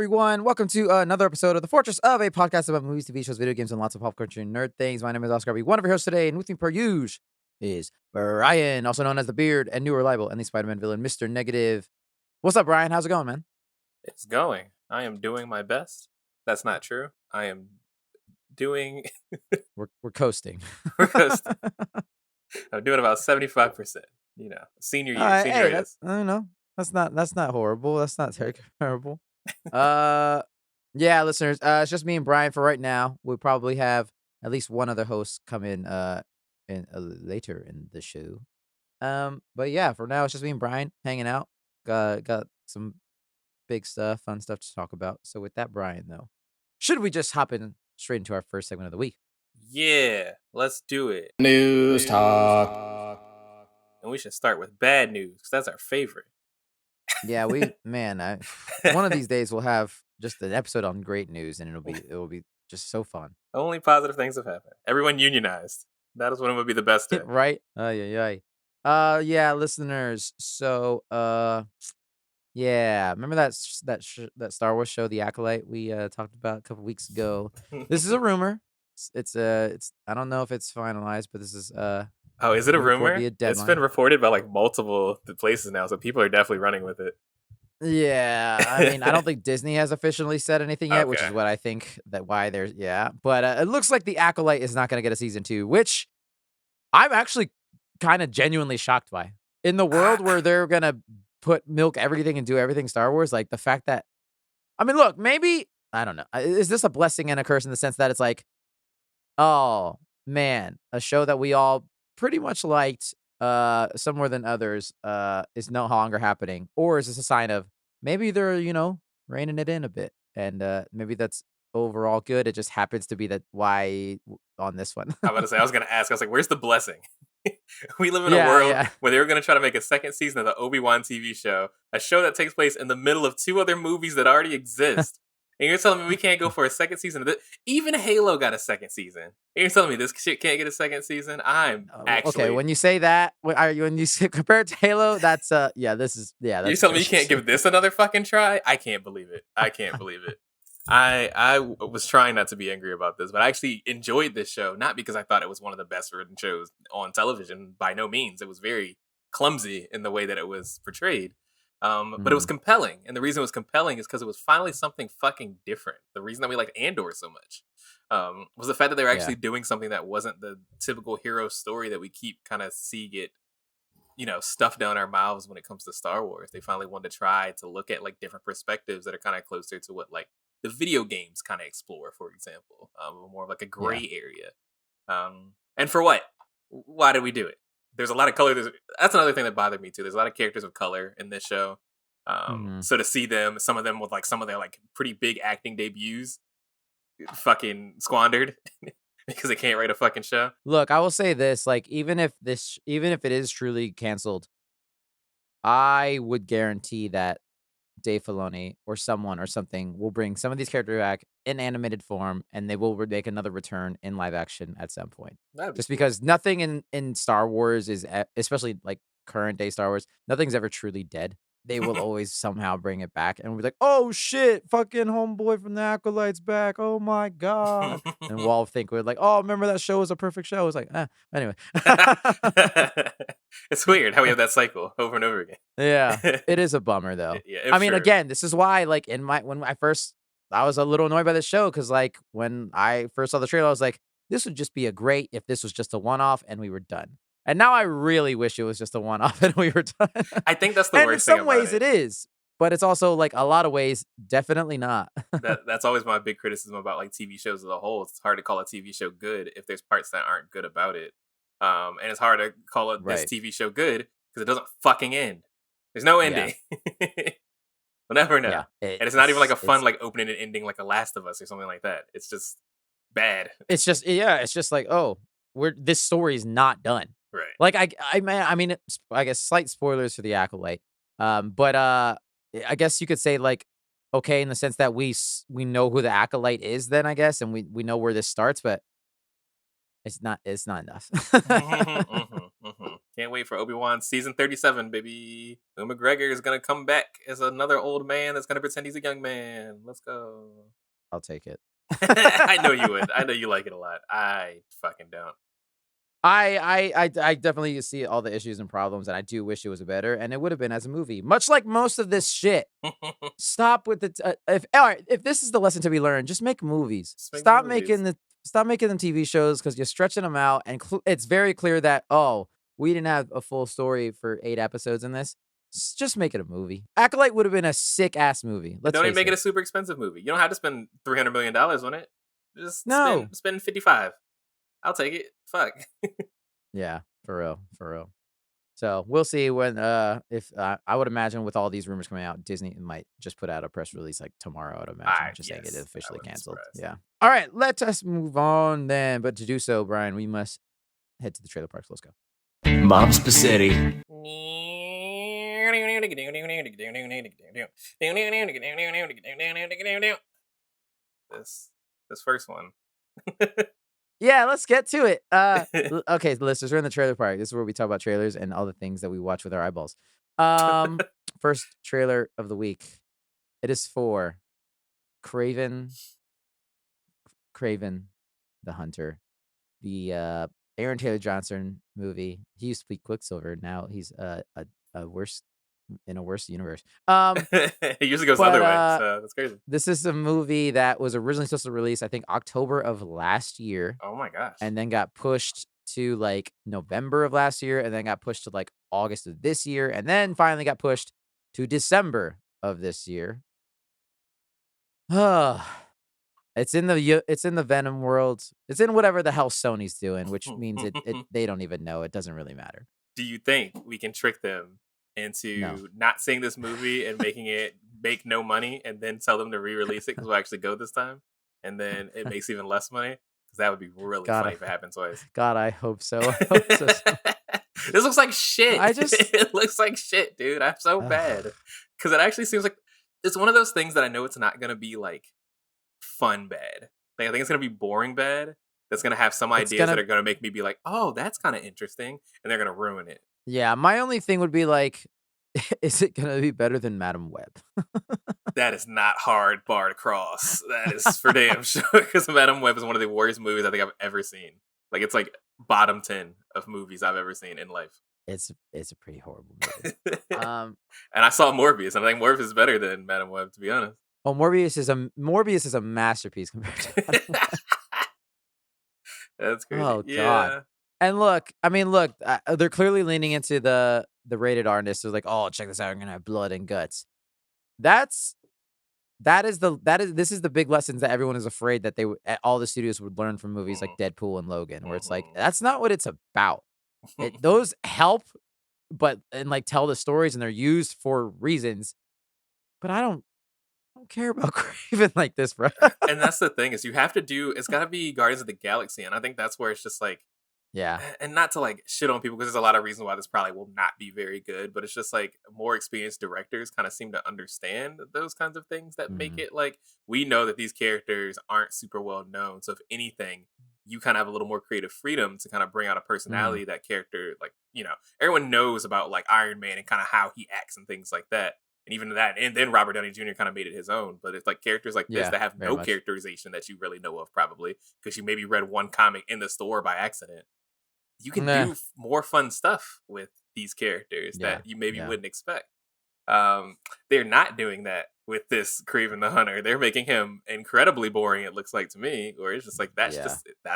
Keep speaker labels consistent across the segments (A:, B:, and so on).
A: everyone? Welcome to another episode of the Fourtress of a podcast about movies, TV shows, video games, and lots of pop culture and nerd things. My name is Oscar. I'll be one of your hosts today, and with me per usual is Brian, also known as the Beard and new reliable and the Spider-Man villain, Mr. Negative. What's up, Brian? How's it going, man?
B: It's going. I am doing my best. That's not true. I am doing.
A: We're coasting.
B: We're coasting. I'm doing about 75%. You know, senior year. Senior
A: hey,
B: year.
A: I don't know. That's not horrible. That's not terrible. Yeah, listeners. It's just me and Brian for right now. We'll probably have at least one other host come in later in the show. But yeah, for now it's just me and Brian hanging out. Got some big stuff, fun stuff to talk about. So with that, Brian, though, should we just hop in straight into our first segment of the week?
B: Yeah, let's do it.
C: News talk.
B: And we should start with bad news because that's our favorite.
A: Yeah, one of these days we'll have just an episode on great news, and it'll be just so fun.
B: Only positive things have happened. Everyone unionized. That is when it would be the best day.
A: Right? Yeah, listeners. So, yeah, remember that Star Wars show, The Acolyte, we talked about a couple weeks ago. This is a rumor. It's I don't know if it's finalized, but this is
B: Oh, is it a rumor?
A: It's
B: been reported by like multiple places now, so people are definitely running with it.
A: Yeah, I mean, I don't think Disney has officially said anything yet, which is what I think why there's but it looks like The Acolyte is not going to get a season 2, which I'm actually kind of genuinely shocked by. In the world where they're going to milk everything and do everything Star Wars, like the fact that, I mean, look, maybe, I don't know. Is this a blessing and a curse in the sense that it's like, oh man, a show that we all pretty much liked some more than others is no longer happening? Or is this a sign of maybe they're, reining it in a bit, and maybe that's overall good? It just happens to be that why on this one.
B: I was going to ask, I was like, where's the blessing? We live in a world where they were going to try to make a second season of the Obi-Wan TV show, a show that takes place in the middle of two other movies that already exist. And you're telling me we can't go for a second season of this? Even Halo got a second season. And you're telling me this shit can't get a second season? I'm actually...
A: Okay, when you say that, when you compare it to Halo, that's, that's
B: you're telling me you can't give this another fucking try? I can't believe it. I was trying not to be angry about this, but I actually enjoyed this show, not because I thought it was one of the best written shows on television. By no means. It was very clumsy in the way that it was portrayed. But it was compelling. And the reason it was compelling is because it was finally something fucking different. The reason that we liked Andor so much was the fact that they were actually doing something that wasn't the typical hero story that we keep kind of see get, stuffed down our mouths when it comes to Star Wars. They finally wanted to try to look at like different perspectives that are kind of closer to what like the video games kind of explore, for example, more of like a gray area. And for what? Why did we do it? There's a lot of color. That's another thing that bothered me too. There's a lot of characters of color in this show. So to see some of them with like some of their like pretty big acting debuts fucking squandered because they can't write a fucking show.
A: Look, I will say this, like, even if it is truly canceled, I would guarantee that Dave Filoni or someone or something will bring some of these characters back in animated form, and they will make another return in live action at some point. Because nothing in Star Wars is, especially like current day Star Wars, nothing's ever truly dead. They will always somehow bring it back, and we're like, oh shit, fucking homeboy from the Acolyte's back. Oh my god. And we'll all think we're like, oh, remember that show was a perfect show. It's like, anyway.
B: It's weird how we have that cycle over and over again.
A: Yeah, it is a bummer though.
B: Yeah,
A: I mean, again, this is why, like, I was a little annoyed by the show, because like when I first saw the trailer, I was like, this would just be great if this was just a one-off and we were done. And now I really wish it was just a one-off and we were done.
B: I think that's the worst thing about it.
A: In some ways it is, but it's also like a lot of ways definitely not.
B: That's always my big criticism about like TV shows as a whole. It's hard to call a TV show good if there's parts that aren't good about it. And it's hard to call this TV show good because it doesn't fucking end. There's no ending. We'll never know. And it's not even like a fun like opening and ending like a Last of Us or something like that. It's just bad.
A: It's just like, oh, this story is not done.
B: Right.
A: Like I mean, I guess slight spoilers for The Acolyte. But I guess you could say like, okay, in the sense that we know who the Acolyte is then, I guess, and we know where this starts, but it's not enough.
B: Can't wait for Obi-Wan season 37, baby. Ewan McGregor is gonna come back as another old man that's gonna pretend he's a young man. Let's go.
A: I'll take it.
B: I know you would. I know you like it a lot. I fucking don't.
A: I definitely see all the issues and problems, and I do wish it was better, and it would have been as a movie, much like most of this shit. Stop with the if this is the lesson to be learned, just make movies. Stop making them TV shows because you're stretching them out, and it's very clear that we didn't have a full story for 8 episodes in this. Just make it a movie. Acolyte would have been a sick ass movie.
B: Don't even make it a super expensive movie. You don't have to spend $300 million on it. Just
A: no.
B: spend 55. I'll take it. Fuck.
A: Yeah, for real. So we'll see when if I would imagine with all these rumors coming out, Disney might just put out a press release like tomorrow. I'd imagine saying it is officially canceled. Yeah. All right, let us move on then. But to do so, Brian, we must head to the trailer parks. Let's go.
C: Mom's Spaghetti.
B: This first one.
A: Yeah, let's get to it. Okay, listeners, we're in the trailer park. This is where we talk about trailers and all the things that we watch with our eyeballs. First trailer of the week. It is for Kraven the Hunter, the Aaron Taylor Johnson movie. He used to be Quicksilver. Now he's in a worse universe.
B: He usually goes the other way, so that's crazy.
A: This is a movie that was originally supposed to release, I think, October of last year.
B: Oh my gosh.
A: And then got pushed to like November of last year, and then got pushed to like August of this year, and then finally got pushed to December of this year. It's in the Venom world. It's in whatever the hell Sony's doing, which means they don't even know. It doesn't really matter.
B: Do you think we can trick them into not seeing this movie and making it make no money, and then tell them to re-release it because we'll actually go this time, and then it makes even less money? Because that would be really funny if it happens twice.
A: God, I hope so.
B: This looks like shit. It looks like shit, dude. I'm so bad because it actually seems like it's one of those things that I know it's not gonna be like fun bad. Like I think it's gonna be boring bad. That's gonna have some ideas that are gonna make me be like, oh, that's kind of interesting, and they're gonna ruin it.
A: Yeah, my only thing would be like, is it gonna be better than Madam Web?
B: That is not hard bar to cross. That is for damn sure. Because Madam Web is one of the worst movies I think I've ever seen. Like it's like bottom 10 of movies I've ever seen in life.
A: It's a pretty horrible movie.
B: And I saw Morbius, and I think Morbius is better than Madam Web, to be honest.
A: Oh, Morbius is a masterpiece compared to Madam Web.
B: That's crazy.
A: Oh God. And look, they're clearly leaning into the rated R-ness. They're like, oh, check this out, I'm gonna have blood and guts. This is the big lessons that everyone is afraid that all the studios would learn from movies like Deadpool and Logan, where it's like that's not what it's about. Those help, and like tell the stories, and they're used for reasons. But I don't care about Kraven like this, bro.
B: And that's the thing is you have to it's got to be Guardians of the Galaxy, and I think that's where it's just like.
A: Yeah.
B: And not to like shit on people because there's a lot of reasons why this probably will not be very good, but it's just like more experienced directors kind of seem to understand those kinds of things that make it like we know that these characters aren't super well known. So if anything, you kind of have a little more creative freedom to kind of bring out a personality that character, like, everyone knows about like Iron Man and kind of how he acts and things like that. And even that, and then Robert Downey Jr. kind of made it his own. But it's like characters like this that have no characterization that you really know of, probably because you maybe read one comic in the store by accident. You can do more fun stuff with these characters that you maybe wouldn't expect. They're not doing that with this Kraven the Hunter. They're making him incredibly boring, it looks like to me, or it's just like, that's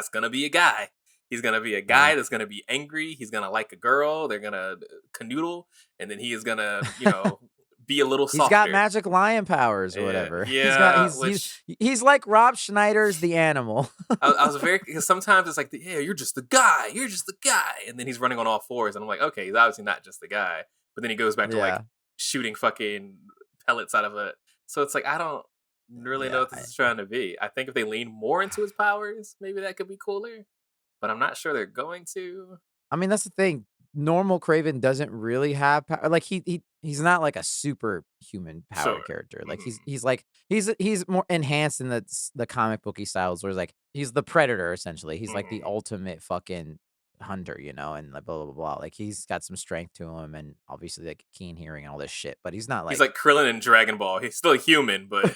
B: going to be a guy. He's going to be a guy that's going to be angry. He's going to like a girl. They're going to canoodle. And then he is going to, be a little softer.
A: He's got magic lion powers or whatever.
B: Yeah,
A: he's like Rob Schneider's The Animal.
B: I was because sometimes it's like, you're just the guy. You're just the guy. And then he's running on all fours. And I'm like, okay, he's obviously not just the guy. But then he goes back to like shooting fucking pellets out of it. So it's like, I don't really know what this is trying to be. I think if they lean more into his powers, maybe that could be cooler. But I'm not sure they're going to.
A: I mean, that's the thing. Normal Kraven doesn't really have power. Like he's not like a superhuman power character. Like he's more enhanced in the comic booky styles, where it's like he's the Predator essentially. He's like the ultimate fucking hunter, and like blah blah blah. Like he's got some strength to him, and obviously like keen hearing and all this shit. But he's not
B: He's
A: like
B: like Krillin in Dragon Ball. He's still a human, but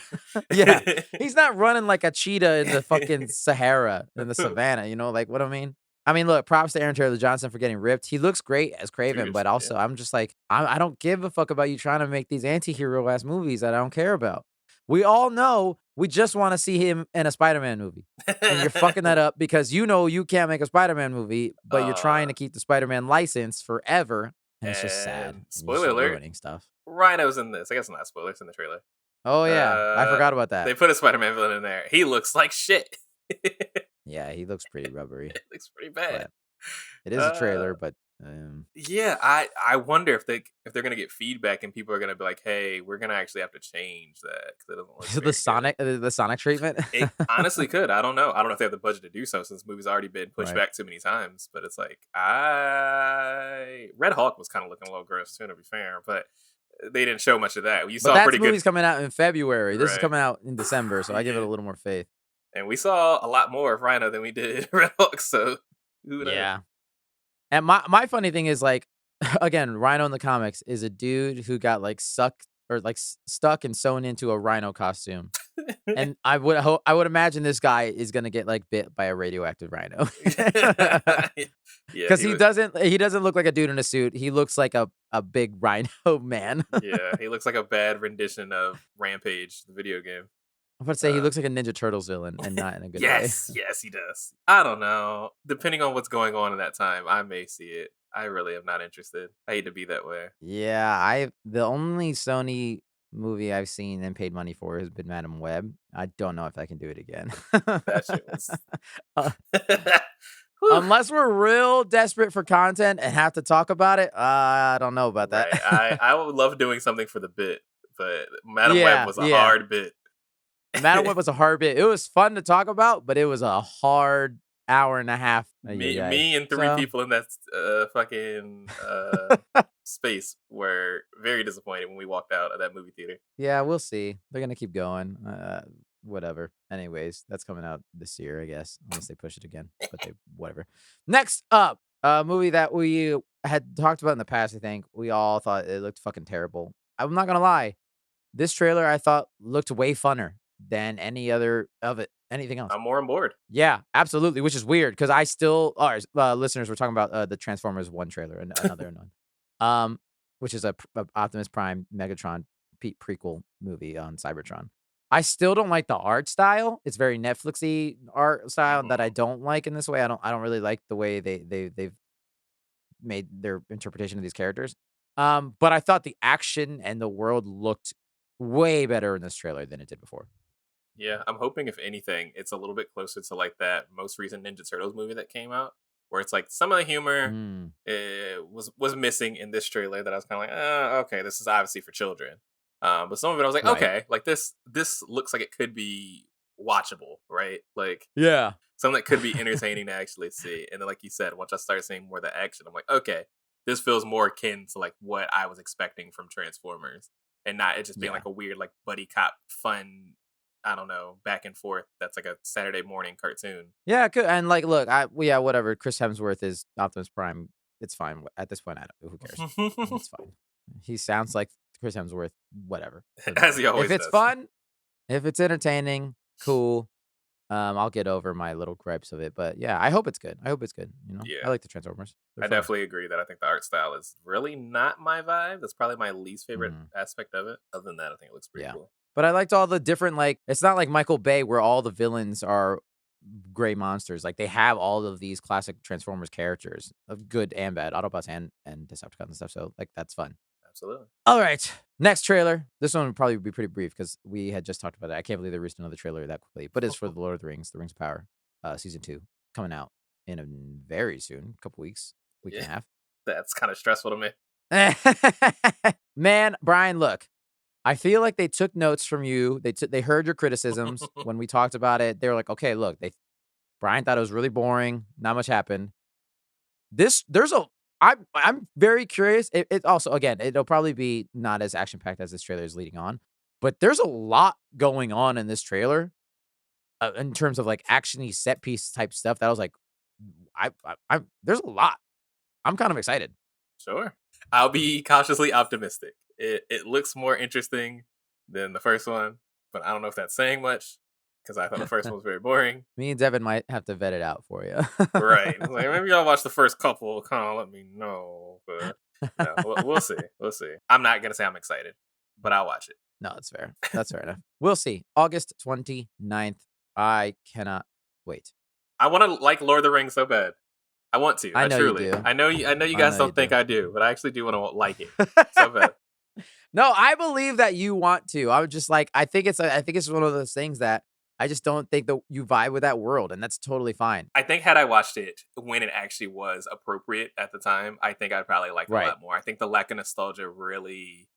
A: yeah, he's not running like a cheetah in the fucking Sahara in the savannah. Like what I mean. I mean, look, props to Aaron Taylor Johnson for getting ripped. He looks great as Craven, but also I'm just like I don't give a fuck about you trying to make these anti-hero ass movies that I don't care about. We all know we just want to see him in a Spider-Man movie. And you're fucking that up because you can't make a Spider-Man movie, but you're trying to keep the Spider-Man license forever. And it's just sad. And
B: spoiler alert,
A: ruining stuff.
B: Rhino's in this. I guess not spoilers in the trailer.
A: Oh, yeah. I forgot about that.
B: They put a Spider-Man villain in there. He looks like shit.
A: Yeah, he looks pretty rubbery.
B: It looks pretty bad.
A: It is a trailer, but
B: yeah, I wonder if they're gonna get feedback and people are gonna be like, "Hey, we're gonna actually have to change that because it doesn't look
A: the Sonic treatment."
B: It honestly could. I don't know. I don't know if they have the budget to do so since the movie's already been pushed back too many times. But it's like Red Hulk was kind of looking a little gross too, to be fair, but they didn't show much of that. You saw pretty good.
A: Movie's coming out in February. This is coming out in December, so I give it a little more faith.
B: And we saw a lot more of Rhino than we did Red Hulk. So who knows?
A: Yeah. And my funny thing is like, again, Rhino in the comics is a dude who got like stuck and sewn into a rhino costume. And I would imagine this guy is gonna get like bit by a radioactive rhino. Because he doesn't look like a dude in a suit. He looks like a big rhino man.
B: Yeah, he looks like a bad rendition of Rampage, the video game.
A: I'm about to say he looks like a Ninja Turtles villain and not in a good way.
B: Yes, he does. I don't know. Depending on what's going on in that time, I may see it. I really am not interested. I hate to be that way.
A: Yeah, the only Sony movie I've seen and paid money for has been Madam Web. I don't know if I can do it again.
B: That shit was...
A: Unless we're real desperate for content and have to talk about it, I don't know about that.
B: Right. I would love doing something for the bit, but Madam Web was a hard bit.
A: Madam Web was a hard bit. It was fun to talk about, but it was a hard hour and a half.
B: Me and three people in that fucking space were very disappointed when we walked out of that movie theater.
A: Yeah, we'll see. They're gonna keep going. Whatever. Anyways, that's coming out this year, I guess, unless they push it again. But whatever. Next up, a movie that we had talked about in the past. I think we all thought it looked fucking terrible. I'm not gonna lie. This trailer I thought looked way funner than anything else.
B: I'm more on board.
A: Yeah, absolutely, which is weird because I still, listeners, we're talking about the Transformers 1 trailer and another one, which is a Optimus Prime Megatron prequel movie on Cybertron. I still don't like the art style. It's very Netflixy art style that I don't like in this way. I don't really like the way they've made their interpretation of these characters. But I thought the action and the world looked way better in this trailer than it did before.
B: Yeah, I'm hoping if anything, it's a little bit closer to like that most recent Ninja Turtles movie that came out, where it's like some of the humor was missing in this trailer. That I was kind of like, okay, this is obviously for children. But some of it I was like, okay, like this looks like it could be watchable, right? Like,
A: yeah,
B: something that could be entertaining to actually see. And then, like you said, once I started seeing more of the action, I'm like, okay, this feels more akin to like what I was expecting from Transformers, and not it just being like a weird like buddy cop fun. I don't know, back and forth. That's like a Saturday morning cartoon.
A: Yeah, and like, look, whatever. Chris Hemsworth is Optimus Prime. It's fine at this point. Who cares? It's fine. He sounds like Chris Hemsworth. Whatever.
B: As he always
A: does. If it's fun, if it's entertaining, cool. I'll get over my little gripes of it. But yeah, I hope it's good. I like the Transformers.
B: I definitely agree that I think the art style is really not my vibe. That's probably my least favorite aspect of it. Other than that, I think it looks pretty cool.
A: But I liked all the different, like, it's not like Michael Bay where all the villains are gray monsters. Like, they have all of these classic Transformers characters of good and bad, Autobots and Decepticons and stuff. So, like, that's fun.
B: Absolutely.
A: All right. Next trailer. This one would probably be pretty brief because we had just talked about it. I can't believe they released another trailer that quickly. But it's for The Lord of the Rings, The Rings of Power, Season 2, coming out in a very soon, couple weeks, week and a half.
B: That's kind of stressful to me.
A: Man, Brian, look. I feel like they took notes from you. They heard your criticisms when we talked about it. They were like, okay, look, Brian thought it was really boring. Not much happened. I'm very curious. It also, again, it'll probably be not as action packed as this trailer is leading on, but there's a lot going on in this trailer in terms of like actiony set piece type stuff that I was like, there's a lot. I'm kind of excited.
B: Sure. I'll be cautiously optimistic. It looks more interesting than the first one, but I don't know if that's saying much because I thought the first one was very boring.
A: Me and Devin might have to vet it out for you.
B: Right. Like, maybe y'all watch the first couple. Kind of let me know. But no, we'll see. We'll see. I'm not going to say I'm excited, but I'll watch it.
A: No, that's fair. That's fair enough. We'll see. August 29th. I cannot wait.
B: I want to like Lord of the Rings so bad. I want to.
A: I know
B: truly.
A: you do.
B: I know you guys don't think I do, but I actually do want to like it so bad.
A: No, I believe that you want to. I was just like, I think it's one of those things that I just don't think that you vibe with that world, and that's totally fine.
B: I think had I watched it when it actually was appropriate at the time, I think I'd probably like it a lot more. I think the lack of nostalgia really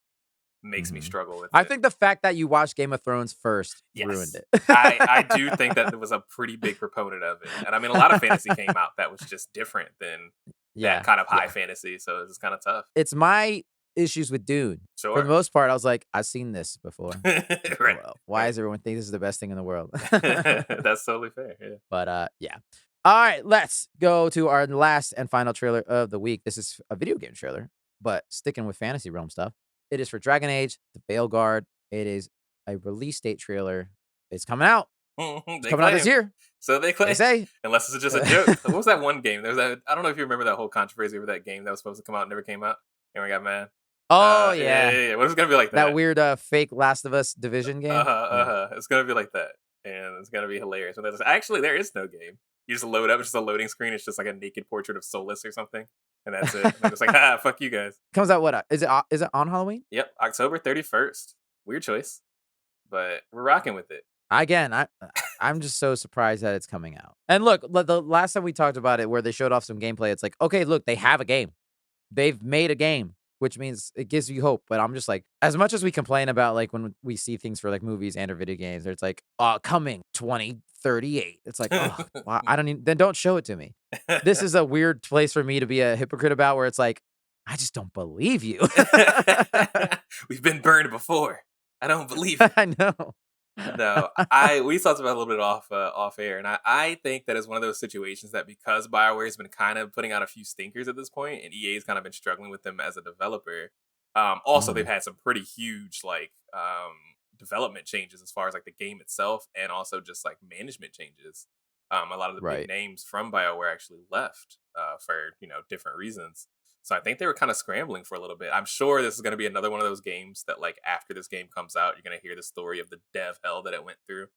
B: makes me struggle with it.
A: I think the fact that you watched Game of Thrones first ruined it.
B: I do think that it was a pretty big proponent of it. And I mean, a lot of fantasy came out that was just different than that kind of high fantasy. So it's kind of tough.
A: It's my issues with Dune.
B: Sure.
A: For the most part, I was like, I've seen this before.
B: Right.
A: Why does everyone think this is the best thing in the world?
B: That's totally fair. Yeah.
A: But yeah. All right, let's go to our last and final trailer of the week. This is a video game trailer, but sticking with fantasy realm stuff. It is for Dragon Age, the Veilguard. It is a release date trailer. It's coming out. It's coming out this year.
B: So they claim.
A: They say.
B: Unless it's just a joke. What was that one game? There was that. I don't know if you remember that whole controversy over that game that was supposed to come out and never came out. And we got mad.
A: Oh, yeah.
B: What is it going to be like that?
A: That weird fake Last of Us Division game?
B: It's going to be like that. And it's going to be hilarious. Actually, there is no game. You just load up. It's just a loading screen. It's just like a naked portrait of Solus or something. And that's it. And it's like, fuck you guys.
A: Comes out what? Is it on Halloween?
B: Yep, October 31st. Weird choice. But we're rocking with it.
A: Again, I'm just so surprised that it's coming out. And look, the last time we talked about it where they showed off some gameplay, it's like, okay, look, they have a game. They've made a game, which means it gives you hope. But I'm just like, as much as we complain about like when we see things for like movies and or video games, it's like, coming 2038. It's like, oh, well, then don't show it to me. This is a weird place for me to be a hypocrite about where it's like, I just don't believe you.
B: We've been burned before. I don't believe it.
A: I know.
B: No, we talked about it a little bit off air, and I think that is one of those situations that because BioWare has been kind of putting out a few stinkers at this point, and EA's kind of been struggling with them as a developer. Also, they've had some pretty huge like development changes as far as like the game itself, and also just like management changes. A lot of the big names from BioWare actually left for different reasons. So I think they were kind of scrambling for a little bit. I'm sure this is going to be another one of those games that, like, after this game comes out, you're going to hear the story of the dev hell that it went through.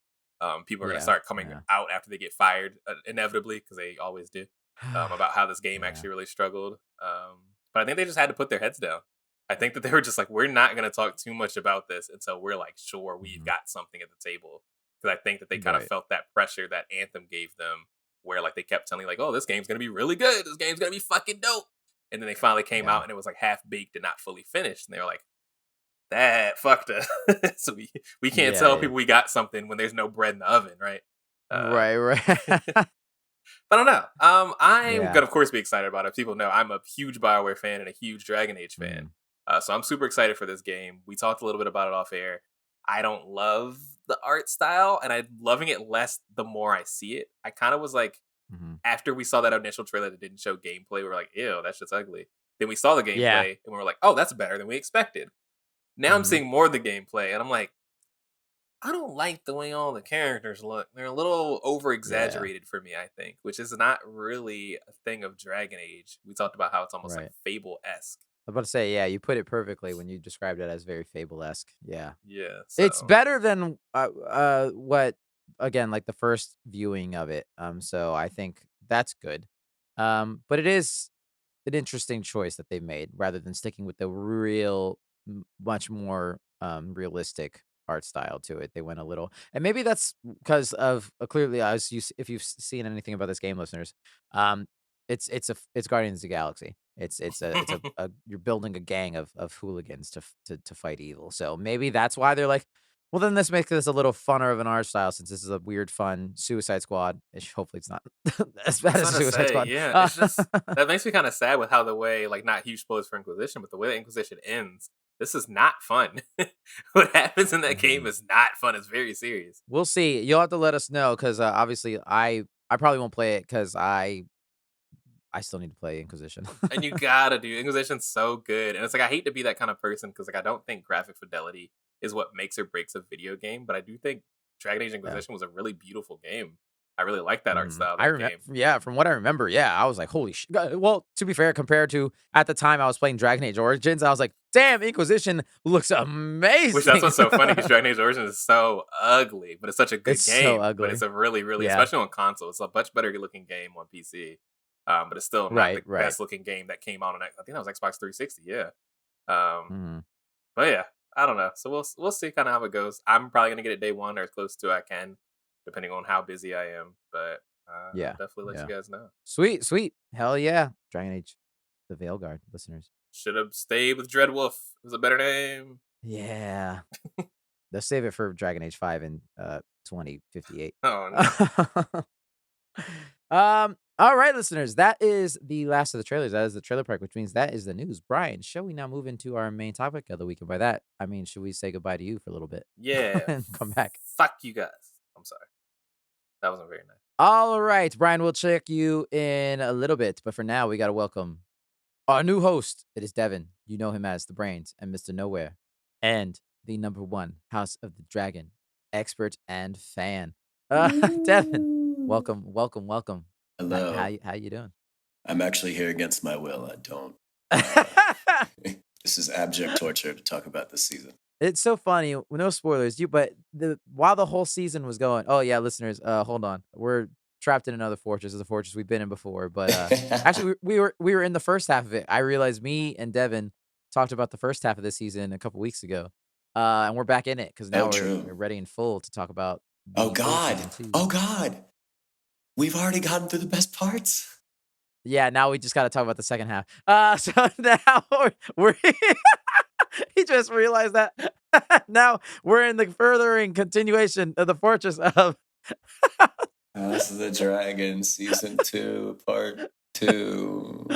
B: People are going to start coming out after they get fired, inevitably, because they always do, about how this game actually really struggled. But I think they just had to put their heads down. I think that they were just like, we're not going to talk too much about this until we're, like, sure we've got something at the table. Because I think that they kind of felt that pressure that Anthem gave them, where, like, they kept telling, like, oh, this game's going to be really good. This game's going to be fucking dope. And then they finally came out and it was like half baked and not fully finished. And they were like, that fucked us. So we can't tell people we got something when there's no bread in the oven, right?
A: Right.
B: But I don't know. I'm going to, of course, be excited about it. People know I'm a huge BioWare fan and a huge Dragon Age fan. So I'm super excited for this game. We talked a little bit about it off air. I don't love the art style, and I'm loving it less the more I see it. I kind of was like, after we saw that initial trailer that didn't show gameplay, we were like, ew, that shit's ugly. Then we saw the gameplay, and we were like, oh, that's better than we expected. Now I'm seeing more of the gameplay, and I'm like, I don't like the way all the characters look. They're a little over-exaggerated for me, I think, which is not really a thing of Dragon Age. We talked about how it's almost like Fable-esque.
A: I was about to say, you put it perfectly when you described it as very Fable-esque. Yeah.
B: Yeah.
A: So. It's better than what... Again, like the first viewing of it. So I think that's good. But it is an interesting choice that they've made rather than sticking with the much more realistic art style to it. They went a little, and maybe that's because of clearly, if you've seen anything about this game, listeners, it's Guardians of the Galaxy. It's you're building a gang of hooligans to fight evil. So maybe that's why they're like, well, then this makes this a little funner of an art style since this is a weird, fun Suicide Squad. Hopefully, it's not as bad as Suicide Squad.
B: Yeah, it's just that makes me kind of sad with how the way, like, not huge spoilers for Inquisition, but the way that Inquisition ends. This is not fun. What happens in that game is not fun. It's very serious.
A: We'll see. You'll have to let us know because obviously I probably won't play it because I I still need to play Inquisition.
B: And you gotta do Inquisition's so good. And it's like I hate to be that kind of person because like I don't think graphic fidelity is what makes or breaks a video game, but I do think Dragon Age
A: Yeah.
B: Inquisition was a really beautiful game. I really like that art style of
A: I
B: that
A: remember,
B: game.
A: yeah, from what I remember, yeah, I was like, holy shit. Well, to be fair, compared to at the time I was playing Dragon Age Origins, I was like, damn, Inquisition looks
B: Which that's
A: amazing.
B: what's so funny because Dragon Age Origins is so ugly, but it's such a good
A: It's so
B: game. But
A: ugly.
B: it's a really, really,
A: Yeah.
B: especially on console, it's a much better looking game on PC. But it's still not the
A: Right.
B: best looking game that came out on. I think that was Xbox 360. Yeah. Um,
A: Mhm.
B: but yeah, I don't know. So we'll see kind of how it goes. I'm probably gonna get it day one or as close to I can, depending on how busy I am. But I'll
A: Yeah.
B: definitely let
A: Yeah.
B: you guys know.
A: Sweet. Hell yeah. Dragon Age, the Veilguard, listeners.
B: Should have stayed with Dreadwolf. It was a better name.
A: Yeah. They'll save it for Dragon Age 5 in 2058.
B: Oh no.
A: All right, listeners. That is the last of the trailers. That is the trailer park, which means that is the news. Brian, shall we now move into our main topic of the week? And by that, I mean, should we say goodbye to you for a little bit?
B: Yeah.
A: And come back.
B: Fuck you guys. I'm sorry. That wasn't very nice.
A: All right, Brian, we'll check you in a little bit. But for now, we got to welcome our new host. It is Devin. You know him as the Brains and Mr. Nowhere. And the #1 House of the Dragon expert and fan. Devin, welcome.
C: Hello.
A: How you doing?
C: I'm actually here against my will. I don't. This is abject torture to talk about this season.
A: It's so funny. No spoilers. While the whole season was going, oh yeah, listeners, hold on. We're trapped in another fortress. It's a fortress we've been in before, but actually we were in the first half of it. I realized me and Devin talked about the first half of this season a couple weeks ago, and we're back in it because now we're ready and full to talk about.
C: Oh God! Oh God! We've already gotten through the best parts.
A: Yeah, now we just got to talk about the second half. So now we're he just realized that now we're in the furthering continuation of the Fortress of
C: House of the Dragon, Season 2, Part 2.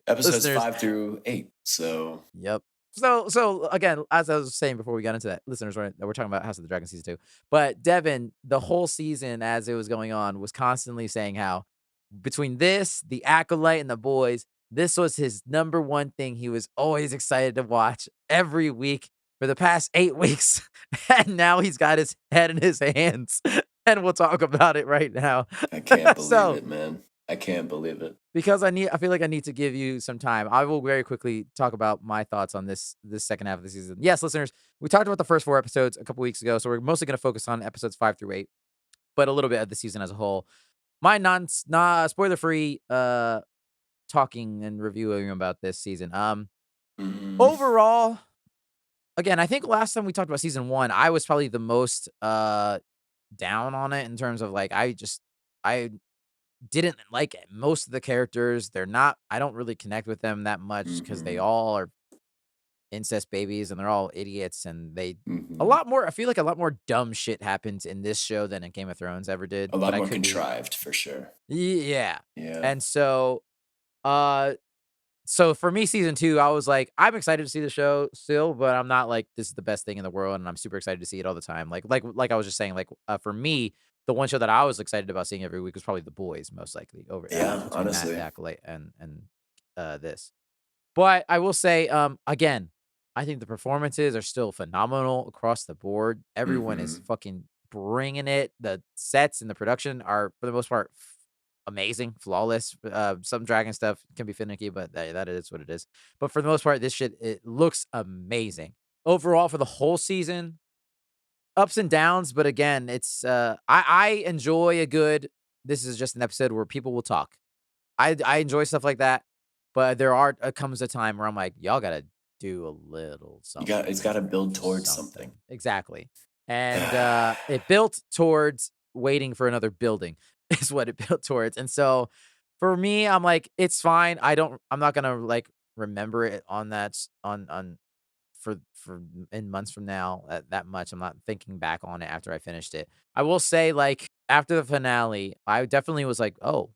C: Episodes 5 through 8. So
A: yep. So again, as I was saying before we got into that, listeners, we're talking about House of the Dragon season 2. But Devin, the whole season as it was going on, was constantly saying how between this, the Acolyte, and the boys, this was his #1 thing he was always excited to watch every week for the past 8 weeks. And now he's got his head in his hands. And we'll talk about it right now.
C: I can't believe it, man. I can't believe it.
A: Because I feel like I need to give you some time. I will very quickly talk about my thoughts on this second half of the season. Yes, listeners, we talked about the first 4 episodes a couple weeks ago, so we're mostly going to focus on episodes 5 through 8, but a little bit of the season as a whole. My spoiler free talking and reviewing about this season. Overall, again, I think last time we talked about season 1, I was probably the most down on it in terms of like I didn't like most of the characters. I don't really connect with them that much because they all are incest babies and they're all idiots and I feel like a lot more dumb shit happens in this show than in Game of Thrones ever did.
C: A lot more contrived for sure.
A: Yeah.
C: Yeah.
A: And so for me, season 2, I was like, I'm excited to see the show still, but I'm not like this is the best thing in the world, and I'm super excited to see it all the time. Like I was just saying, like for me, the one show that I was excited about seeing every week was probably The Boys, most likely over.
C: Yeah, honestly,
A: that, Acolyte and this. But I will say, again, I think the performances are still phenomenal across the board. Everyone is fucking bringing it. The sets and the production are, for the most part, amazing, flawless. Some dragon stuff can be finicky, but that is what it is. But for the most part, this shit, it looks amazing. Overall, for the whole season, ups and downs, but again, it's I enjoy a good, this is just an episode where people will talk. I enjoy stuff like that, but comes a time where I'm like, y'all gotta do a little something.
C: It's gotta build towards something.
A: Exactly. And it built towards waiting for another building is what it built towards. And so for me, I'm like, it's fine. I'm not gonna like remember it on that for in months from now that much. I'm not thinking back on it after I finished it. I will say, like, after the finale, I definitely was like, oh,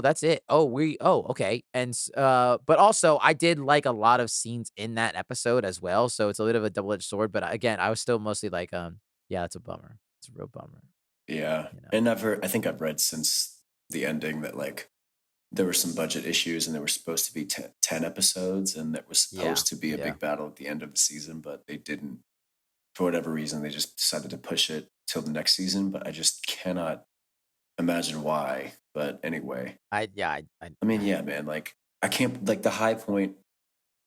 A: that's it. Okay. And but also I did like a lot of scenes in that episode as well. So it's a bit of a double-edged sword. But again, I was still mostly like, yeah, it's a bummer. It's a real bummer.
C: Yeah. You know? And I think I've read since the ending that like there were some budget issues and there were supposed to be 10 episodes and that was supposed to be a big battle at the end of the season, but they didn't, for whatever reason, they just decided to push it till the next season. But I just cannot imagine why. But anyway, I mean, yeah, man, like I can't, like the high point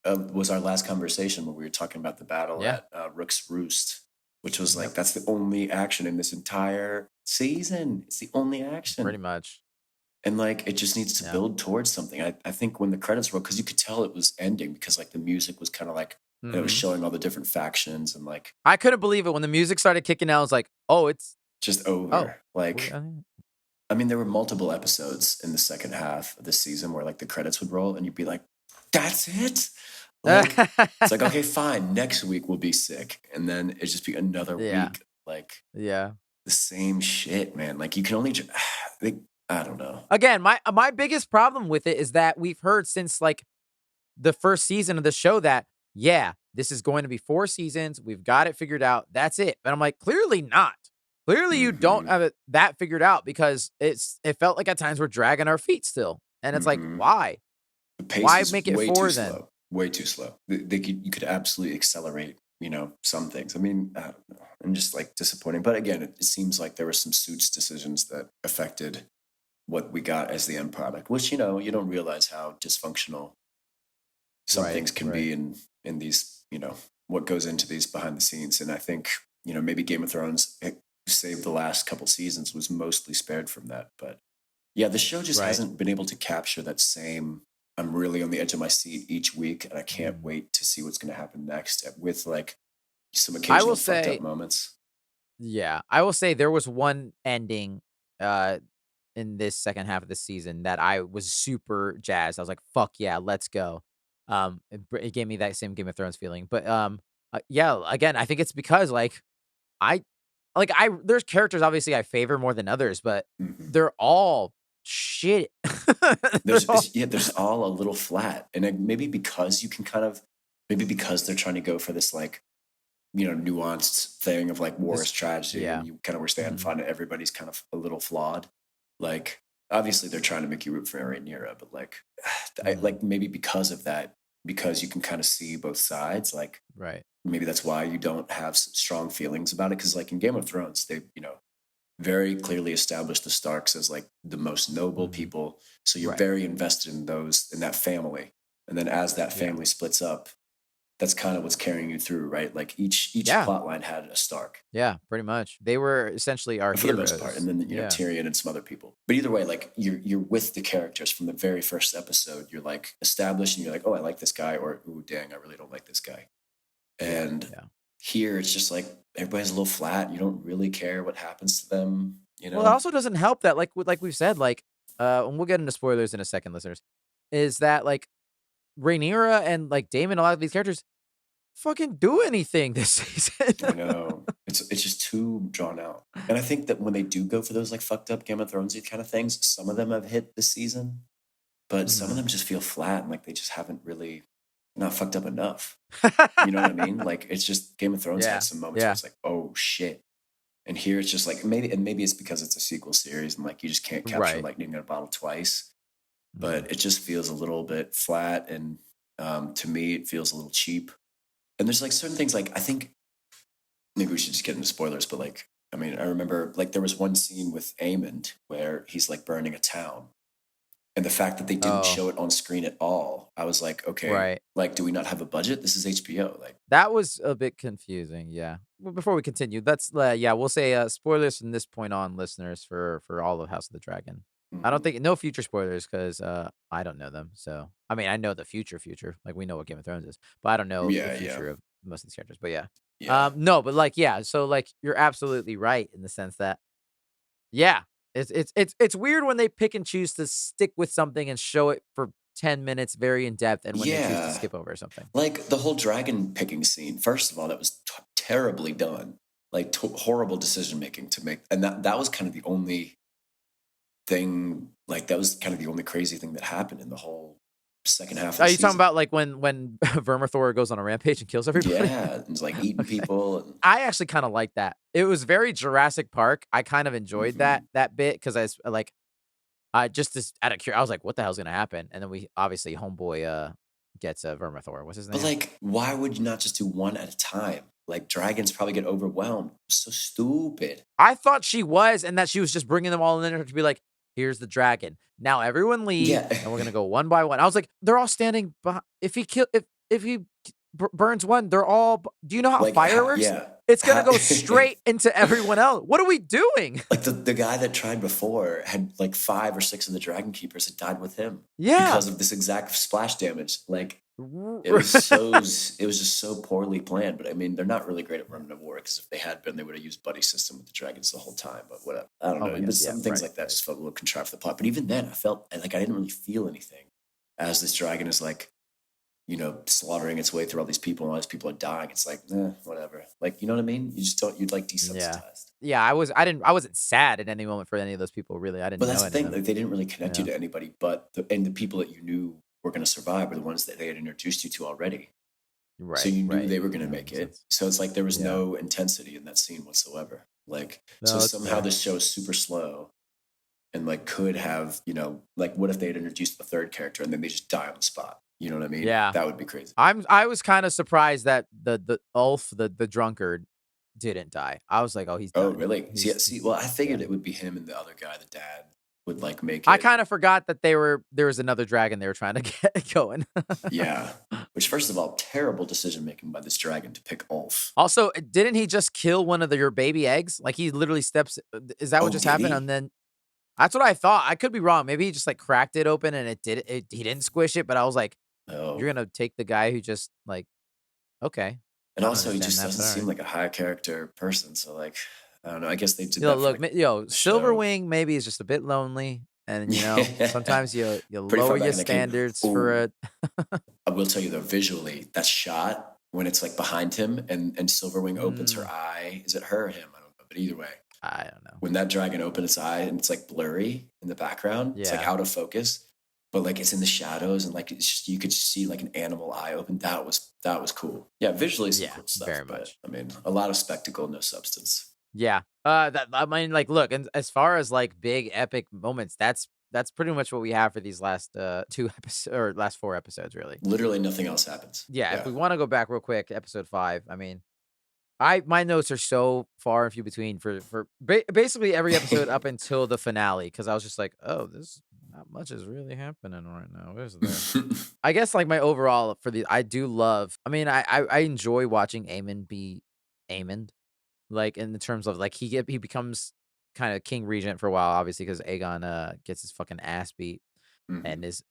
C: was our last conversation when we were talking about the battle at Rook's Roost, which was like, that's the only action in this entire season. It's the only action.
A: Pretty much.
C: And like, it just needs to build towards something. I think when the credits rolled, because you could tell it was ending because like the music was kind of like, and it was showing all the different factions and like.
A: I couldn't believe it when the music started kicking out. I was like, oh, it's
C: just over. Like, I mean, there were multiple episodes in the second half of this season where like the credits would roll and you'd be like, that's it? Like, it's like, okay, fine. Next week will be sick. And then it'd just be another week. Like, the same shit, man. Like you can only, I don't know.
A: Again, my biggest problem with it is that we've heard since like the first season of the show that, this is going to be 4 seasons. We've got it figured out. That's it. But I'm like, clearly not. Clearly you don't have that figured out because it felt like at times we're dragging our feet still. And it's like, why?
C: The pace
A: why
C: is
A: make it
C: way
A: 4
C: too
A: then?
C: Slow. Way too slow. You could absolutely accelerate, some things. I mean, I don't know. I'm just like disappointing. But again, it seems like there were some Suits decisions that affected what we got as the end product, which, you don't realize how dysfunctional some things can be in these, what goes into these behind the scenes. And I think, maybe Game of Thrones, save the last couple seasons, was mostly spared from that. But yeah, the show just hasn't been able to capture that same, I'm really on the edge of my seat each week, and I can't wait to see what's going to happen next with like some occasional fucked up moments.
A: Yeah, I will say there was one ending in this second half of the season that I was super jazzed. I was like, fuck yeah, let's go. It gave me that same Game of Thrones feeling. But again, I think it's because there's characters obviously I favor more than others, but they're all shit.
C: There's all a little flat. And maybe because you can maybe because they're trying to go for this like, nuanced thing of like war is tragedy and you kind of wish they hadn't found it. Everybody's kind of a little flawed. Like, obviously they're trying to make you root for Rhaenyra, but like, like maybe because of that, because you can kind of see both sides, like, maybe that's why you don't have strong feelings about it. Cause like in Game of Thrones, they, very clearly established the Starks as like the most noble people. So you're very invested in that family. And then as that family splits up, that's kind of what's carrying you through, right? Like each plot line had a Stark.
A: Yeah, pretty much. They were essentially our
C: for
A: heroes.
C: The most part. And then, Tyrion and some other people. But either way, like you're with the characters from the very first episode. You're like established and you're like, oh, I like this guy, or, ooh, dang, I really don't like this guy. And here it's just like everybody's a little flat. You don't really care what happens to them.
A: Well, it also doesn't help that like we've said, like, and we'll get into spoilers in a second, listeners, is that like Rhaenyra and like Daemon, a lot of these characters fucking do anything this season.
C: I know. It's just too drawn out. And I think that when they do go for those like fucked up Game of Thrones kind of things, some of them have hit this season, but some of them just feel flat and like they just haven't really not fucked up enough. You know what I mean? Like it's just Game of Thrones had some moments where it's like, oh shit. And here it's just like maybe it's because it's a sequel series and like you just can't capture lightning in a bottle twice. But it just feels a little bit flat and to me it feels a little cheap. And there's like certain things like I think maybe we should just get into spoilers, but like I mean I remember like there was one scene with Aemond where he's like burning a town. And the fact that they didn't show it on screen at all, I was like, okay, like, do we not have a budget? This is HBO. Like
A: that was a bit confusing. Yeah. Well, before we continue, that's we'll say spoilers from this point on, listeners, for all of House of the Dragon. I don't think no future spoilers because I don't know them. So I mean, I know the future, like we know what Game of Thrones is, but I don't know the future of most of these characters. But no, but like so like you're absolutely right in the sense that It's weird when they pick and choose to stick with something and show it for 10 minutes very in depth and when they choose to skip over something.
C: Like the whole dragon picking scene, first of all, that was terribly done. Like horrible decision making to make. And that was kind of the only thing, like that was kind of the only crazy thing that happened in the whole second half of the season.
A: Talking about like when Vermithor goes on a rampage and kills everybody?
C: Yeah, and it's like eating people. And...
A: I actually kind of like that. It was very Jurassic Park. I kind of enjoyed that bit because Just out of curiosity, I was like, "What the hell's gonna happen?" And then we obviously homeboy gets a Vermithor. What's his
C: But
A: name?
C: like, why would you not just do one at a time? Like dragons probably get overwhelmed. So stupid.
A: I thought she was, and that she was just bringing them all in there to be like, "Here's the dragon. Now everyone leave,
C: Yeah.
A: and we're gonna go one by one." I was like, "They're all standing behind. If he burns one, they're all. Do you know how
C: Like,
A: fire works?
C: yeah.
A: It's gonna go straight into everyone else. What are we doing?"
C: Like the guy that tried before had like 5 or 6 of the dragon keepers had died with him
A: Yeah.
C: because of this exact splash damage. Like it was just so poorly planned. But I mean, they're not really great at running a war because if they had been, they would have used buddy system with the dragons the whole time. But whatever. I don't know. But some things like that just felt a little contrived for the plot. But even then, I felt like I didn't really feel anything as this dragon is like, you know, slaughtering its way through all these people and all these people are dying. It's like, whatever. Like, you know what I mean? You just don't, you'd like desensitized.
A: Yeah, I wasn't sad at any moment for any of those people, really. I didn't know
C: But that's the thing,
A: any of them.
C: like, they didn't really connect you to anybody, but the people that you knew were going to survive were the ones that they had introduced you to already.
A: Right.
C: So you knew they were going to
A: Yeah,
C: make
A: makes
C: it.
A: sense.
C: So it's like there was no intensity in that scene whatsoever. Like,
A: No,
C: so
A: that's
C: somehow
A: fair.
C: this show is super slow and like could have, you know, like what if they had introduced the third character and then they just die on the spot? You know what I mean?
A: Yeah.
C: That would be crazy.
A: I was kind of surprised that the Ulf, the drunkard, didn't die. I was like, "Oh, he's done."
C: Oh, really? See, well, I figured it would be him and the other guy, the dad, would like make it.
A: I kind of forgot that there was another dragon they were trying to get going.
C: Yeah. Which, first of all, terrible decision making by this dragon to pick Ulf.
A: Also, didn't he just kill one of your baby eggs? Like he literally steps. Is that what just happened?
C: He?
A: And then that's what I thought. I could be wrong. Maybe he just like cracked it open and he didn't squish it. But I was like, you're gonna take the guy who just like, okay.
C: And also, he just doesn't seem like a high character person. So, like, I don't know. I guess they did that.
A: Look, Silverwing maybe is just a bit lonely, and you know sometimes you lower your standards for it.
C: I will tell you though, visually, that shot when it's like behind him and Silverwing opens her eye. Is it her or him? I don't know. But either way,
A: I don't know.
C: When that dragon opened its eye and it's like blurry in the background, it's like out of focus. But like it's in the shadows and like it's just, you could see like an animal eye open. That was cool. Yeah, visually some cool stuff. Very much. I mean, a lot of spectacle, no substance.
A: Yeah. I mean, like, look, and as far as like big epic moments, that's pretty much what we have for these last 2 episodes or last 4 episodes, really.
C: Literally nothing else happens.
A: Yeah. If we want to go back real quick, episode 5. I mean, my notes are so far and few between for basically every episode up until the finale, because I was just like, oh, this not much is really happening right now, is there? I guess like my overall I do love. I mean, I enjoy watching Aemon be Aemon, like in the terms of like he becomes kind of king regent for a while, obviously because Aegon gets his fucking ass beat and is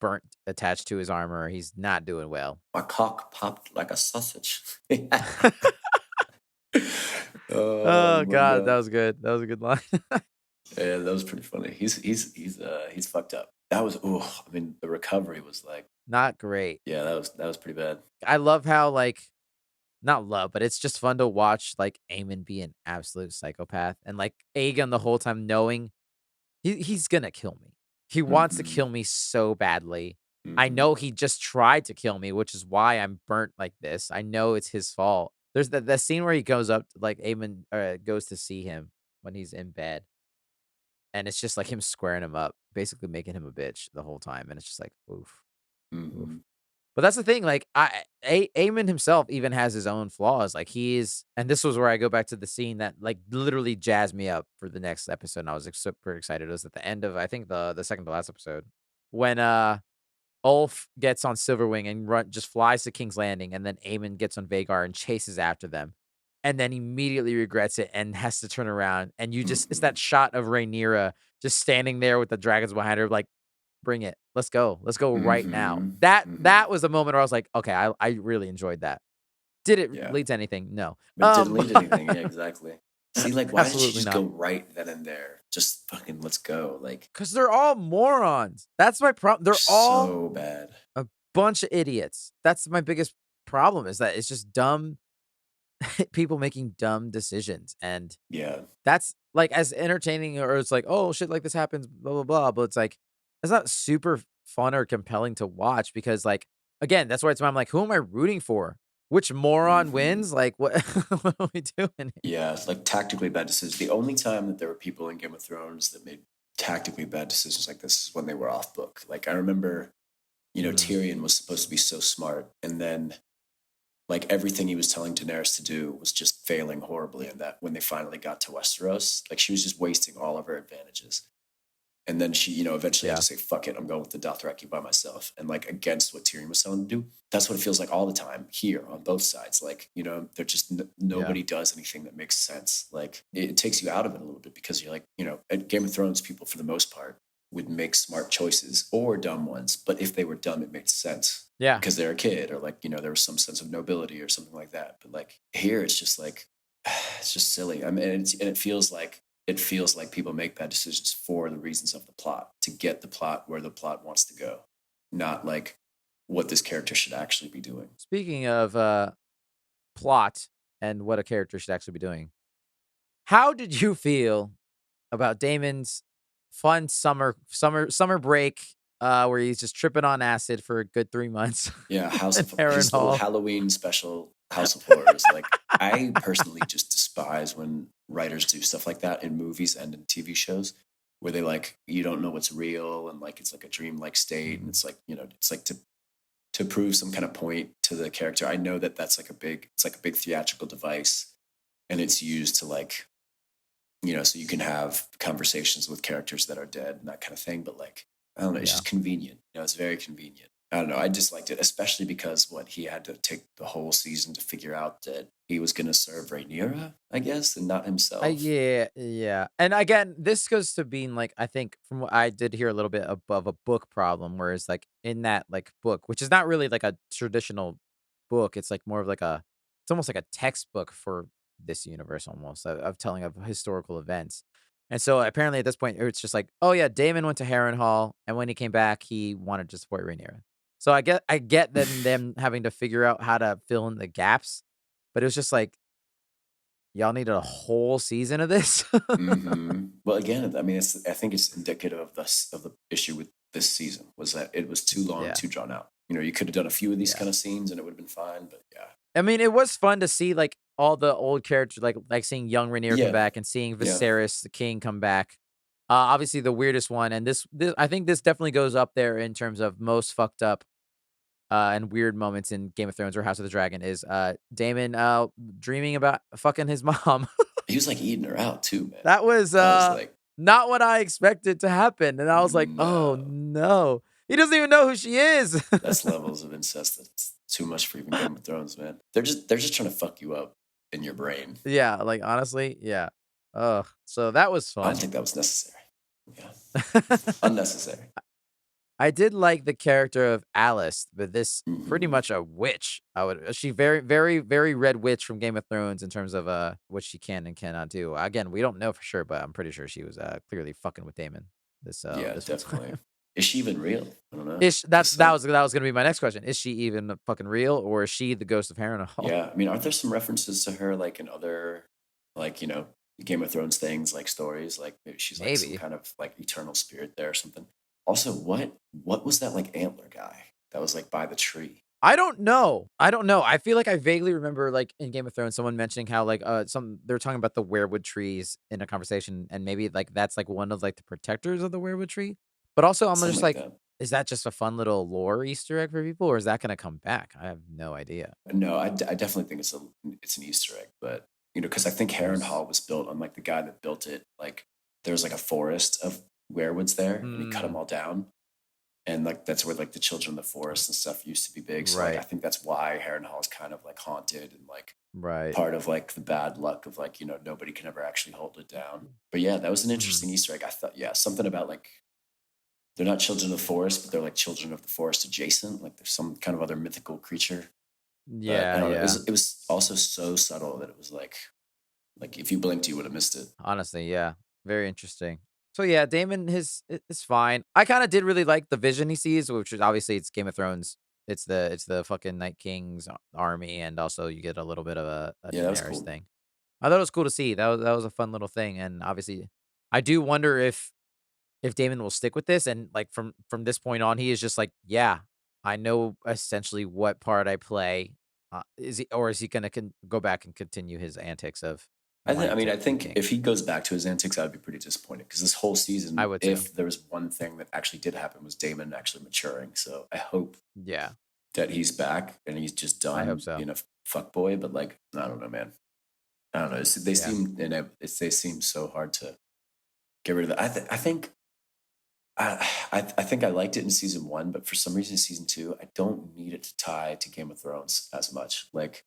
A: burnt attached to his armor. He's not doing well.
C: My cock popped like a sausage.
A: Oh God, that was good. That was a good line.
C: Yeah, that was pretty funny. He's fucked up. That was I mean, the recovery was like
A: not great.
C: Yeah, that was pretty bad.
A: I love how like not love, but it's just fun to watch like Aemon be an absolute psychopath and like Aegon the whole time knowing he's gonna kill me. He wants to kill me so badly. I know he just tried to kill me, which is why I'm burnt like this. I know it's his fault. There's the scene where he goes up, like Aemon goes to see him when he's in bed. And it's just like him squaring him up, basically making him a bitch the whole time. And it's just like, oof. Oof. But that's the thing. Like, Aemon himself even has his own flaws. Like, and this was where I go back to the scene that like literally jazzed me up for the next episode. And I was super excited. It was at the end of, I think, the second to last episode when Ulf gets on Silverwing and just flies to King's Landing, and then Aemon gets on Vhagar and chases after them, and then immediately regrets it and has to turn around. And you just it's that shot of Rhaenyra just standing there with the dragons behind her, like, bring it, let's go right now. That was the moment where I was like, okay, I really enjoyed that. Did it lead to anything? No,
C: it didn't lead to anything. Yeah, exactly. See, like, why did she just go right then and there? Just fucking let's go. Like,
A: because they're all morons. That's my problem. They're all
C: so bad.
A: A bunch of idiots. That's my biggest problem, is that it's just dumb people making dumb decisions. And that's like as entertaining, or it's like, oh shit, like this happens, blah, blah, blah. But it's like, it's not super fun or compelling to watch because, like, again, that's why I'm like, who am I rooting for? Which moron wins? Like, what, what are we doing here?
C: Yeah, it's like tactically bad decisions. The only time that there were people in Game of Thrones that made tactically bad decisions like this is when they were off book. Like I remember, Tyrion was supposed to be so smart, and then like everything he was telling Daenerys to do was just failing horribly. And that when they finally got to Westeros, like she was just wasting all of her advantages. And then she, eventually had
A: Yeah.
C: to say, fuck it, I'm going with the Dothraki by myself. And like against what Tyrion was telling him to do. That's what it feels like all the time here on both sides. Like, they're just, nobody does anything that makes sense. Like it takes you out of it a little bit because you're like, at Game of Thrones, people for the most part would make smart choices or dumb ones. But if they were dumb, it made sense.
A: Yeah.
C: Because they're a kid or like, there was some sense of nobility or something like that. But like here, it's just like, it's just silly. I mean, and it feels like people make bad decisions for the reasons of the plot to get the plot where the plot wants to go, not like what this character should actually be doing.
A: Speaking of plot and what a character should actually be doing, how did you feel about Damon's fun summer break where he's just tripping on acid for a good 3 months?
C: Yeah, his little
A: Hall.
C: Halloween special House of Horrors. Like I personally just despise when writers do stuff like that in movies and in TV shows where they like you don't know what's real and like it's like a dreamlike state and it's like it's like to prove some kind of point to the character. I know that that's like it's like a big theatrical device and it's used to like so you can have conversations with characters that are dead and that kind of thing. But like, I don't know, it's just convenient. It's very convenient. I don't know. I disliked it, especially because he had to take the whole season to figure out that he was going to serve Rhaenyra, I guess, and not himself.
A: Yeah. And again, this goes to being like, I think from what I did hear a little bit above a book problem, whereas like in that like book, which is not really like a traditional book, it's like more of like it's almost like a textbook for this universe almost of telling of historical events. And so apparently at this point, it's just like, oh yeah, Damon went to Harrenhal, and when he came back, he wanted to support Rhaenyra. So I get them having to figure out how to fill in the gaps, but it was just like, y'all needed a whole season of this?
C: Well, again, I mean, I think it's indicative of the issue with this season was that it was too long, too drawn out. You could have done a few of these kind of scenes and it would have been fine, but yeah.
A: I mean, it was fun to see like all the old characters, like seeing young Rhaenyra come back and seeing Viserys the King come back. Obviously the weirdest one, and this I think this definitely goes up there in terms of most fucked up and weird moments in Game of Thrones or House of the Dragon is Daemon dreaming about fucking his mom.
C: He was like eating her out too, man.
A: That was
C: like,
A: not what I expected to happen. And I was like, oh no. He doesn't even know who she is.
C: That's levels of incest. That's too much for even Game of Thrones, man. They're just trying to fuck you up in your brain.
A: Yeah, like honestly, yeah. Ugh. So that was fun.
C: I don't think that was necessary. Yeah. Unnecessary.
A: I did like the character of Alice, but this pretty much a witch. She very, very, very red witch from Game of Thrones in terms of what she can and cannot do. Again, we don't know for sure, but I'm pretty sure she was clearly fucking with Daemon. This
C: definitely. Is she even real? I don't know.
A: That was gonna be my next question. Is she even fucking real, or is she the ghost of Harrenhal?
C: Yeah, I mean, aren't there some references to her like in other, like Game of Thrones things, like stories, like maybe she's like some kind of like eternal spirit there or something. Also, what was that like antler guy that was like by the tree?
A: I don't know. I feel like I vaguely remember like in Game of Thrones someone mentioning how like they're talking about the weirwood trees in a conversation, and maybe like that's like one of like the protectors of the weirwood tree. But also I'm just like is that just a fun little lore Easter egg for people, or is that going to come back? I have no idea.
C: No, I definitely think it's an Easter egg, but because I think Harrenhal was built on like the guy that built it. Like there was like a forest of weirwoods there, and he cut them all down, and like that's where like the children of the forest and stuff used to be big. So like, I think that's why Harrenhal is kind of like haunted and like part of like the bad luck of like nobody can ever actually hold it down. But yeah, that was an interesting Easter egg. I thought something about like they're not children of the forest, but they're like children of the forest adjacent. Like there's some kind of other mythical creature.
A: Yeah,
C: I don't know. It was also so subtle that it was like if you blinked, you would have missed it.
A: Honestly, yeah, very interesting. So yeah, Daemon is fine. I kind of did really like the vision he sees, which is obviously it's Game of Thrones. It's the fucking Night King's army, and also you get a little bit of a Daenerys thing. I thought it was cool to see. That was a fun little thing, and obviously, I do wonder if Daemon will stick with this, and like from this point on, he is just like, yeah, I know essentially what part I play. Is he going to go back and continue his antics of?
C: I think if he goes back to his antics, I'd be pretty disappointed because this whole season,
A: I would too.
C: if there was one thing that actually did happen, was Damon actually maturing. So I hope that he's back and he's just done
A: I hope so.
C: being a fuckboy. But like, I don't know, man. I don't know. They seem so hard to get rid of that. I think I liked it in season 1, but for some reason, season 2, I don't need it to tie to Game of Thrones as much. Like,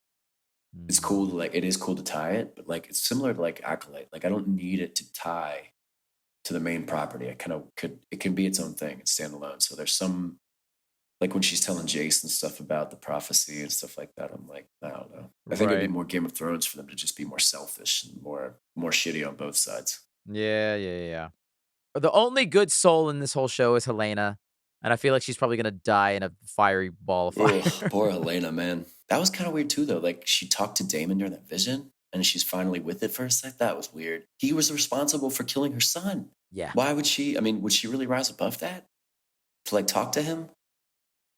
C: it's cool. Like, it is cool to tie it, but like, it's similar to like Acolyte. Like, I don't need it to tie to the main property. I kind of could. It can be its own thing and stand alone. So there's some, like when she's telling Jason stuff about the prophecy and stuff like that. I'm like, I don't know. I think it'd be more Game of Thrones for them to just be more selfish and more shitty on both sides.
A: Yeah. The only good soul in this whole show is Helena, and I feel like she's probably gonna die in a fiery ball of fire.
C: Ugh, poor Helena, man. That was kind of weird too, though. Like, she talked to Damon during that vision, and she's finally with it first. Like, that was weird. He was responsible for killing her son.
A: Yeah.
C: Why would she? I mean, would she really rise above that to like talk to him?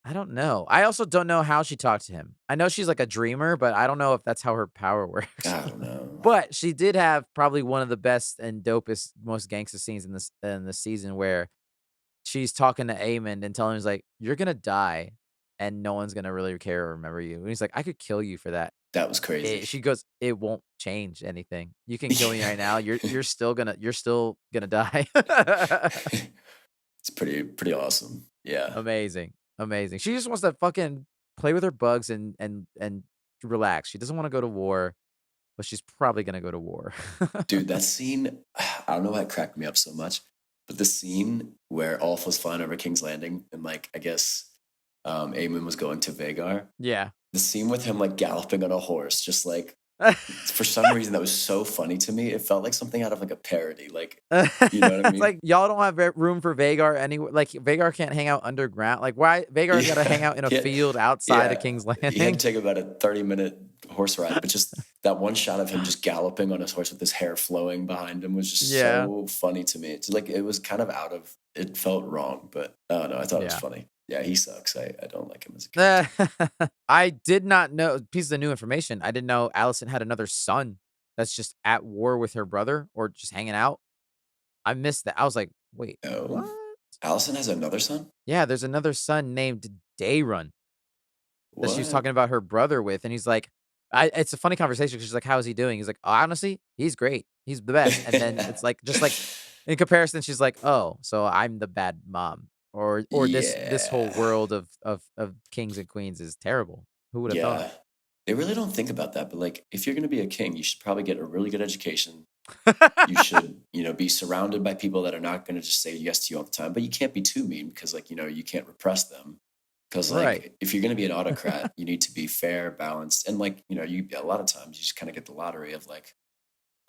A: I don't know. I also don't know how she talked to him. I know she's like a dreamer, but I don't know if that's how her power works.
C: I don't know.
A: But she did have probably one of the best and dopest, most gangster scenes in this season where she's talking to Aemond and telling him, he's like, "You're gonna die, and no one's gonna really care or remember you." And he's like, "I could kill you for that."
C: That was crazy.
A: She goes, "It won't change anything. You can kill me right now. You're still gonna die."
C: It's pretty awesome. Yeah.
A: Amazing. She just wants to fucking play with her bugs and relax. She doesn't want to go to war, but she's probably gonna go to war.
C: Dude, that scene, I don't know why it cracked me up so much, but the scene where Ulf was flying over King's Landing and like, I guess Aemon was going to Vhagar.
A: Yeah.
C: The scene with him like galloping on a horse, just like, for some reason that was so funny to me. It felt like something out of like a parody. Like, you know what I mean?
A: It's like, y'all don't have room for Vhagar anywhere. Like, Vhagar can't hang out underground. Like, why Vhagar's got to hang out in a field outside of King's Landing?
C: He had to take about a 30-minute horse ride, but just that one shot of him just galloping on his horse with his hair flowing behind him was just so funny to me. It's like, it was kind of it felt wrong, but I don't know. I thought it was funny. Yeah, he sucks. I don't like him as a character.
A: I did not know, piece of new information. I didn't know Alicent had another son that's just at war with her brother or just hanging out. I missed that. I was like, wait, what?
C: Alicent has another son?
A: Yeah, there's another son named Dayrun that she was talking about her brother with. And he's like, it's a funny conversation because she's like, how is he doing? He's like, honestly, he's great. He's the best. And then it's like, just like in comparison, she's like, oh, so I'm the bad mom. Or this whole world of kings and queens is terrible. Who would have thought?
C: They really don't think about that, but like, if you're going to be a king, you should probably get a really good education. You should, be surrounded by people that are not going to just say yes to you all the time, but you can't be too mean because like, you can't repress them. Because like, if you're going to be an autocrat, you need to be fair, balanced. And like, a lot of times you just kind of get the lottery of like,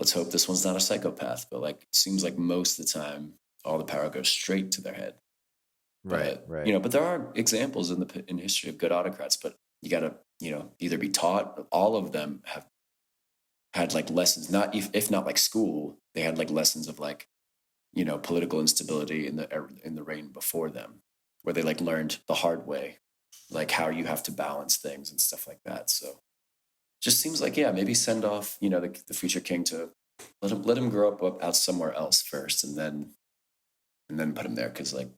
C: let's hope this one's not a psychopath. But like, it seems like most of the time, all the power goes straight to their head.
A: Right.
C: But there are examples in history of good autocrats, but you got to, either be taught. All of them have had like lessons, if not like school, they had like lessons of like, political instability in the reign before them, where they like learned the hard way, like how you have to balance things and stuff like that. So just seems like, maybe send off, the future king to let him grow up out somewhere else first, and then put him there. Cause like,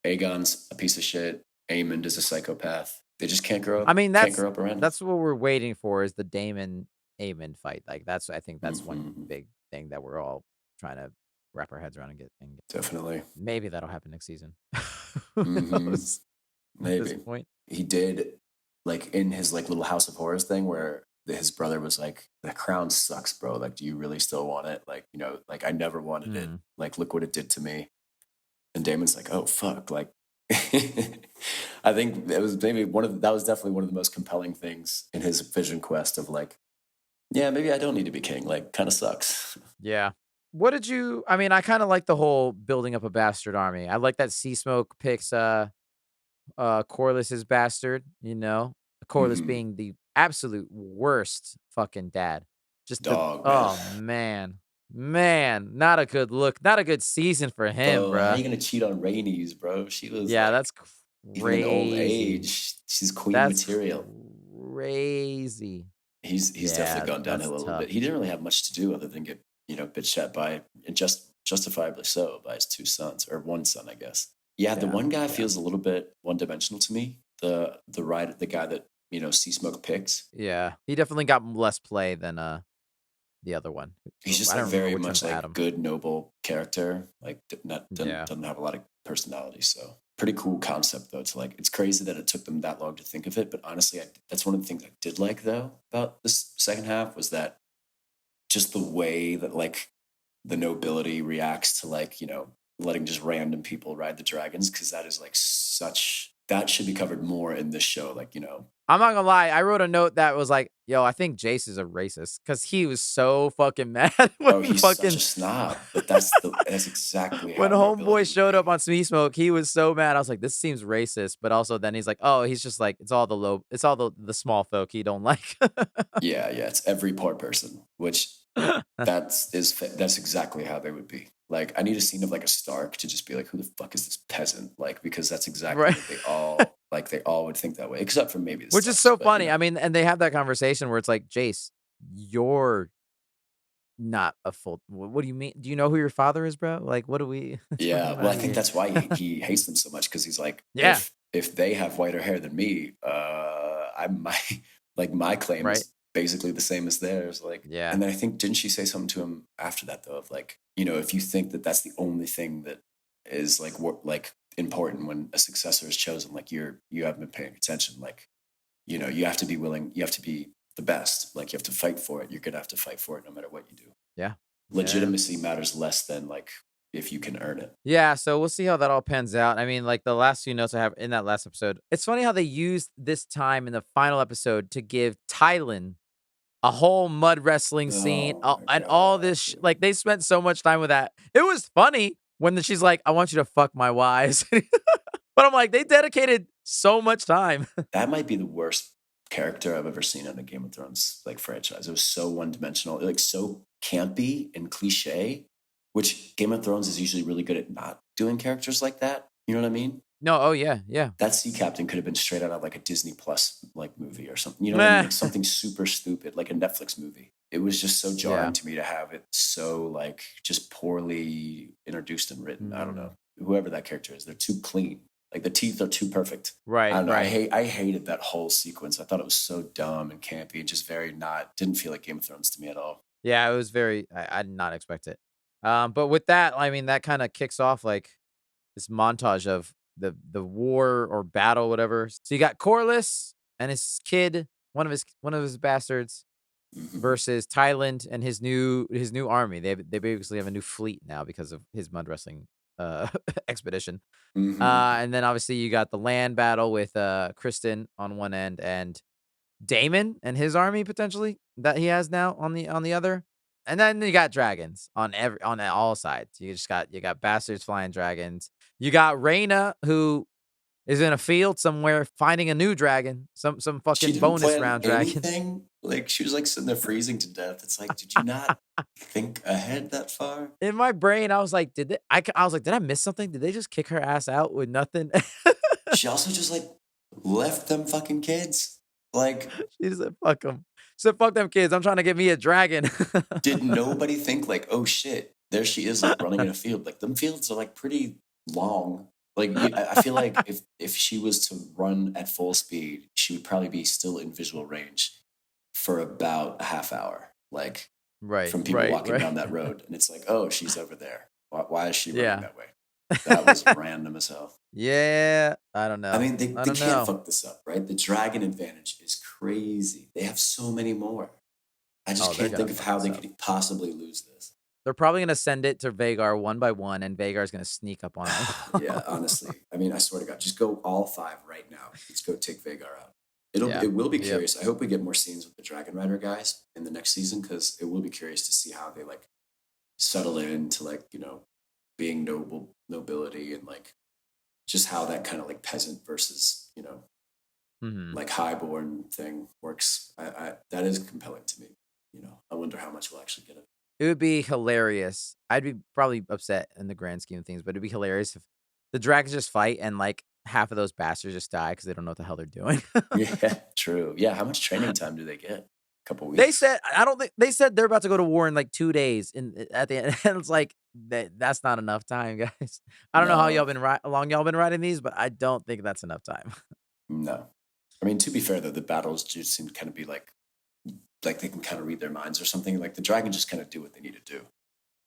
C: Aegon's a piece of shit. Aemond is a psychopath. They just can't grow up.
A: I mean,
C: can't grow up around.
A: That's what we're waiting for, is the Daemon Aemond fight. Like I think that's one big thing that we're all trying to wrap our heads around and get.
C: Definitely.
A: Maybe that'll happen next season.
C: Maybe.
A: At this point.
C: He did like in his like little House of Horrors thing where his brother was like, the crown sucks, bro. Like, do you really still want it? Like, like I never wanted it. Like, look what it did to me. And Damon's like, oh fuck. Like, I think that was definitely one of the most compelling things in his vision quest of like, yeah, maybe I don't need to be king. Like, kind of sucks.
A: Yeah. What did you? I mean, I kind of like the whole building up a bastard army. I like that Sea Smoke picks Corlys's bastard. Corlys being the absolute worst fucking dad. Just
C: dog.
A: Oh man, not a good look. Not a good season for him, bro.
C: How are you gonna cheat on Rhaenys, bro? She was
A: that's
C: crazy. Even in old age, she's queen material.
A: Crazy.
C: He's definitely gone
A: that's
C: downhill a little
A: tough.
C: bit. He didn't really have much to do other than get, bitched at by, and justifiably so, by his two sons, or one son, I guess. Yeah, the one guy feels a little bit one-dimensional to me. The guy that, Sea Smoke picks.
A: Yeah, he definitely got less play than the other one.
C: He's just
A: I
C: like
A: don't remember
C: very
A: which
C: much
A: one's
C: like
A: Adam.
C: good, noble character. Like doesn't have a lot of personality. So pretty cool concept though. To like, it's crazy that it took them that long to think of it. But honestly, that's one of the things I did like though about this second half was that just the way that like the nobility reacts to like, letting just random people ride the dragons, because that is like that should be covered more in this show. Like,
A: I'm not gonna lie, I wrote a note that was like, "Yo, I think Jace is a racist," because he was so fucking mad when
C: he's such a snob. But that's exactly how
A: when Homeboy showed
C: be.
A: up on Sea Smoke, he was so mad. I was like, "This seems racist," but also then he's like, "Oh, he's just like it's all the small folk he don't like."
C: Yeah, it's every poor person, which that's exactly how they would be. Like, I need a scene of like a Stark to just be like, who the fuck is this peasant? Like, because that's exactly
A: Right.
C: what they all would think that way, except for maybe the
A: Which is
C: Starks,
A: so funny. I mean, and they have that conversation where it's like, Jace, you're not a full. What do you mean? Do you know who your father is, bro? Like, what do we?
C: Yeah, well, I think that's why he hates them so much, because he's like,
A: Yeah.
C: if they have whiter hair than me, my claim is basically the same as theirs. Like,
A: yeah.
C: And then I think, didn't she say something to him after that though, of like, if you think that that's the only thing that is like important when a successor is chosen, like you haven't been paying attention. Like, you have to be willing, you have to be the best. Like, you have to fight for it. You're gonna have to fight for it no matter what you do.
A: Yeah.
C: Legitimacy matters less than like if you can earn it.
A: Yeah, so we'll see how that all pans out. I mean, like the last few notes I have in that last episode, it's funny how they used this time in the final episode to give Tylan a whole mud wrestling scene and all this. Like, they spent so much time with that. It was funny when she's like, "I want you to fuck my wives." But I'm like, they dedicated so much time.
C: That might be the worst character I've ever seen in a Game of Thrones like franchise. It was so one-dimensional, like so campy and cliche, which Game of Thrones is usually really good at not doing characters like that. You know what I mean?
A: No, oh yeah.
C: That sea captain could have been straight out of like a Disney Plus like movie or something. You know what I mean? Like something super stupid, like a Netflix movie. It was just so jarring to me to have it so like just poorly introduced and written. I don't know. Whoever that character is, they're too clean. Like the teeth are too perfect.
A: Right.
C: I don't know.
A: Right.
C: I hated that whole sequence. I thought it was so dumb and campy and just didn't feel like Game of Thrones to me at all.
A: Yeah, it was very, I did not expect it. But with that, I mean, that kind of kicks off like this montage of the war or battle, whatever. So you got Corlys and his kid, one of his bastards, versus Tylan and his new army. They basically have a new fleet now because of his mud wrestling expedition. And then obviously you got the land battle with Kristen on one end and Daemon and his army potentially that he has now on the other. And then you got dragons on all sides. You got bastards flying dragons. You got Rhaena, who is in a field somewhere finding a new dragon, some fucking bonus round dragon.
C: Like, she was like sitting there freezing to death. It's like, did you not think ahead that far?
A: In my brain, I was like, did I miss something? Did they just kick her ass out with nothing?
C: She also just like left them fucking kids. Like,
A: she said, fuck them. Said, fuck them kids. I'm trying to get me a dragon.
C: Did nobody think like, oh shit, there she is, like running in a field? Like, them fields are like pretty long. Like, I feel like if she was to run at full speed, she would probably be still in visual range for about a half hour. Like, from people walking down that road. And it's like, oh, she's over there. Why is she running that way? That was random as hell.
A: Yeah, I don't know.
C: I mean, they can't fuck this up, right? The dragon advantage is crazy. They have so many more. I just can't think of how they could possibly lose this.
A: They're probably going to send it to Vhagar one by one, and Vhagar's going to sneak up on it.
C: Yeah, honestly. I mean, I swear to God, just go all 5 right now. Let's go take Vhagar out. It will be curious. I hope we get more scenes with the Dragon Rider guys in the next season, because it will be curious to see how they like settle into like, being nobility and like just how that kind of like peasant versus, like highborn thing works. I that is compelling to me. I wonder how much we'll actually get of it.
A: It would be hilarious. I'd be probably upset in the grand scheme of things, but it'd be hilarious if the dragons just fight and like half of those bastards just die because they don't know what the hell they're doing.
C: Yeah, true. Yeah, how much training time do they get? couple
A: They
C: weeks.
A: said I don't think they said they're about to go to war in like 2 days at the end. And it's like that's not enough time, guys. I don't know how
C: No,
A: long y'all been riding these, but I don't think that's enough time.
C: no. I mean, to be fair though, the battles just seem to kind of be like they can kind of read their minds or something. Like the dragon just kind of do what they need to do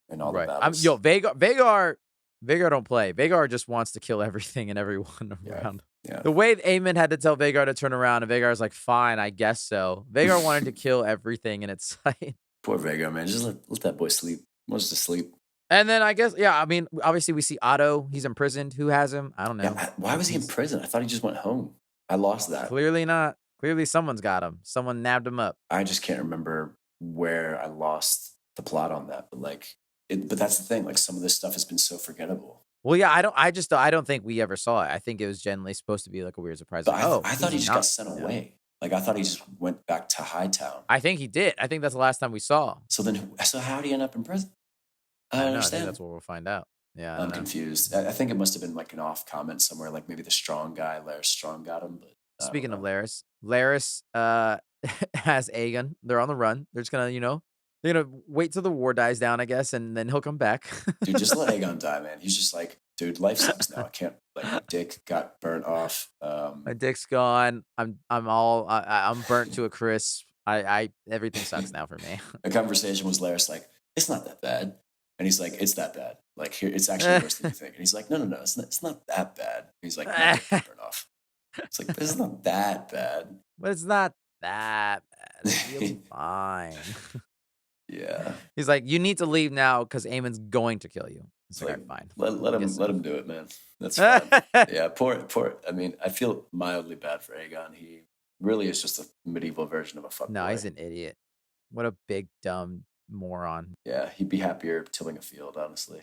C: in all the
A: Right.
C: battles.
A: Vagar don't play. Vagar just wants to kill everything and everyone around.
C: Yeah.
A: The way Aemon had to tell Vagar to turn around, and Vagar's like, fine, I guess so. Vagar wanted to kill everything in its sight.
C: Poor Vega, man. Just let that boy sleep. Wants to sleep.
A: And then I guess, yeah, I mean, obviously we see Otto. He's imprisoned. Who has him? I don't know.
C: Yeah, why was he in prison? I thought he just went home. I lost that.
A: Clearly not. Clearly someone's got him. Someone nabbed him up.
C: I just can't remember where I lost the plot on that. But but that's the thing. Like some of this stuff has been so forgettable.
A: Well, yeah, I don't think we ever saw it. I think it was generally supposed to be like a weird surprise.
C: But
A: Like,
C: I thought he just got sent away. Like I thought he just went back to Hightown.
A: I think he did. I think that's the last time we saw.
C: So how did he end up in prison? I don't
A: I
C: understand.
A: think that's what we'll find out. Yeah,
C: I'm confused. I think it must have been like an off comment somewhere, like maybe the strong guy, Laird Strong, got him. But
A: speaking of Laris has Aegon. They're on the run. They're just gonna, they're gonna wait till the war dies down, I guess, and then he'll come back.
C: Dude, just let Aegon die, man. He's just like, dude, life sucks now. I can't. Like, my dick got burnt off.
A: My dick's gone. I'm burnt to a crisp. Everything sucks now for me.
C: The conversation was Laris like, it's not that bad. And he's like, it's that bad. Like, here, it's actually worse than you think. And he's like, no, it's not that bad. And he's like, my dick got burnt off. It's like, it's not that bad.
A: But it's not that bad. It feels fine.
C: Yeah.
A: He's like, you need to leave now because Aemon's going to kill you. It's like, fine.
C: Let him do it, man. That's fine. Yeah, poor. I mean, I feel mildly bad for Aegon. He really is just a medieval version of a fuckboy.
A: No, he's an idiot. What a big dumb moron.
C: Yeah, he'd be happier tilling a field, honestly.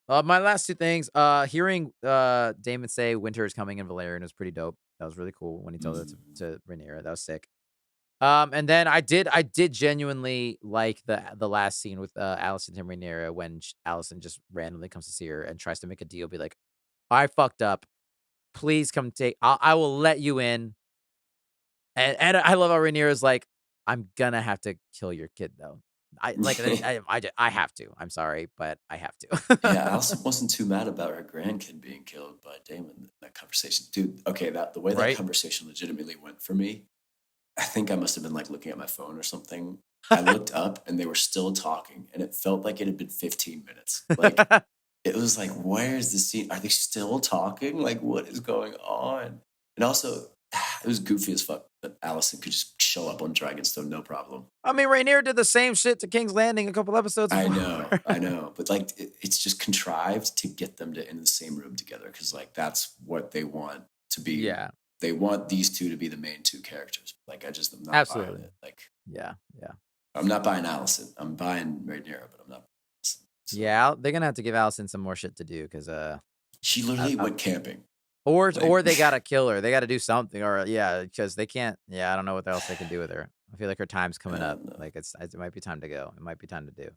A: My last two things. Hearing Daemon say winter is coming in Valerian was pretty dope. That was really cool when he told it to Rhaenyra. That was sick. And then I did genuinely like the last scene with Alicent and Rhaenyra when Alicent just randomly comes to see her and tries to make a deal, be like, I fucked up. Please come I will let you in. And I love how Rhaenyra's like, I'm gonna have to kill your kid though. I have to. I'm sorry, but I have to.
C: Yeah, Alicent wasn't too mad about her grandkid being killed by Daemon in that conversation. Dude, okay, the way that conversation legitimately went for me, I think I must have been like looking at my phone or something. I looked up and they were still talking and it felt like it had been 15 minutes. Like it was like, where's the scene? Are they still talking? Like what is going on? And also it was goofy as fuck that Alicent could just show up on Dragonstone, no problem.
A: I mean, Rhaenyra did the same shit to King's Landing a couple episodes before.
C: I know. But like it's just contrived to get them in the same room together because like that's what they want to be.
A: Yeah.
C: They want these two to be the main two characters. Like, I'm not
A: absolutely
C: buying it. Like,
A: yeah.
C: I'm not buying Alicent. I'm buying Rhaenyra, but I'm not.
A: So. Yeah, they're gonna have to give Alicent some more shit to do because
C: she literally went camping.
A: Or they gotta kill her. They gotta do something. Or because they can't. Yeah, I don't know what else they can do with her. I feel like her time's coming up. Like it might be time to go. It might be time to do.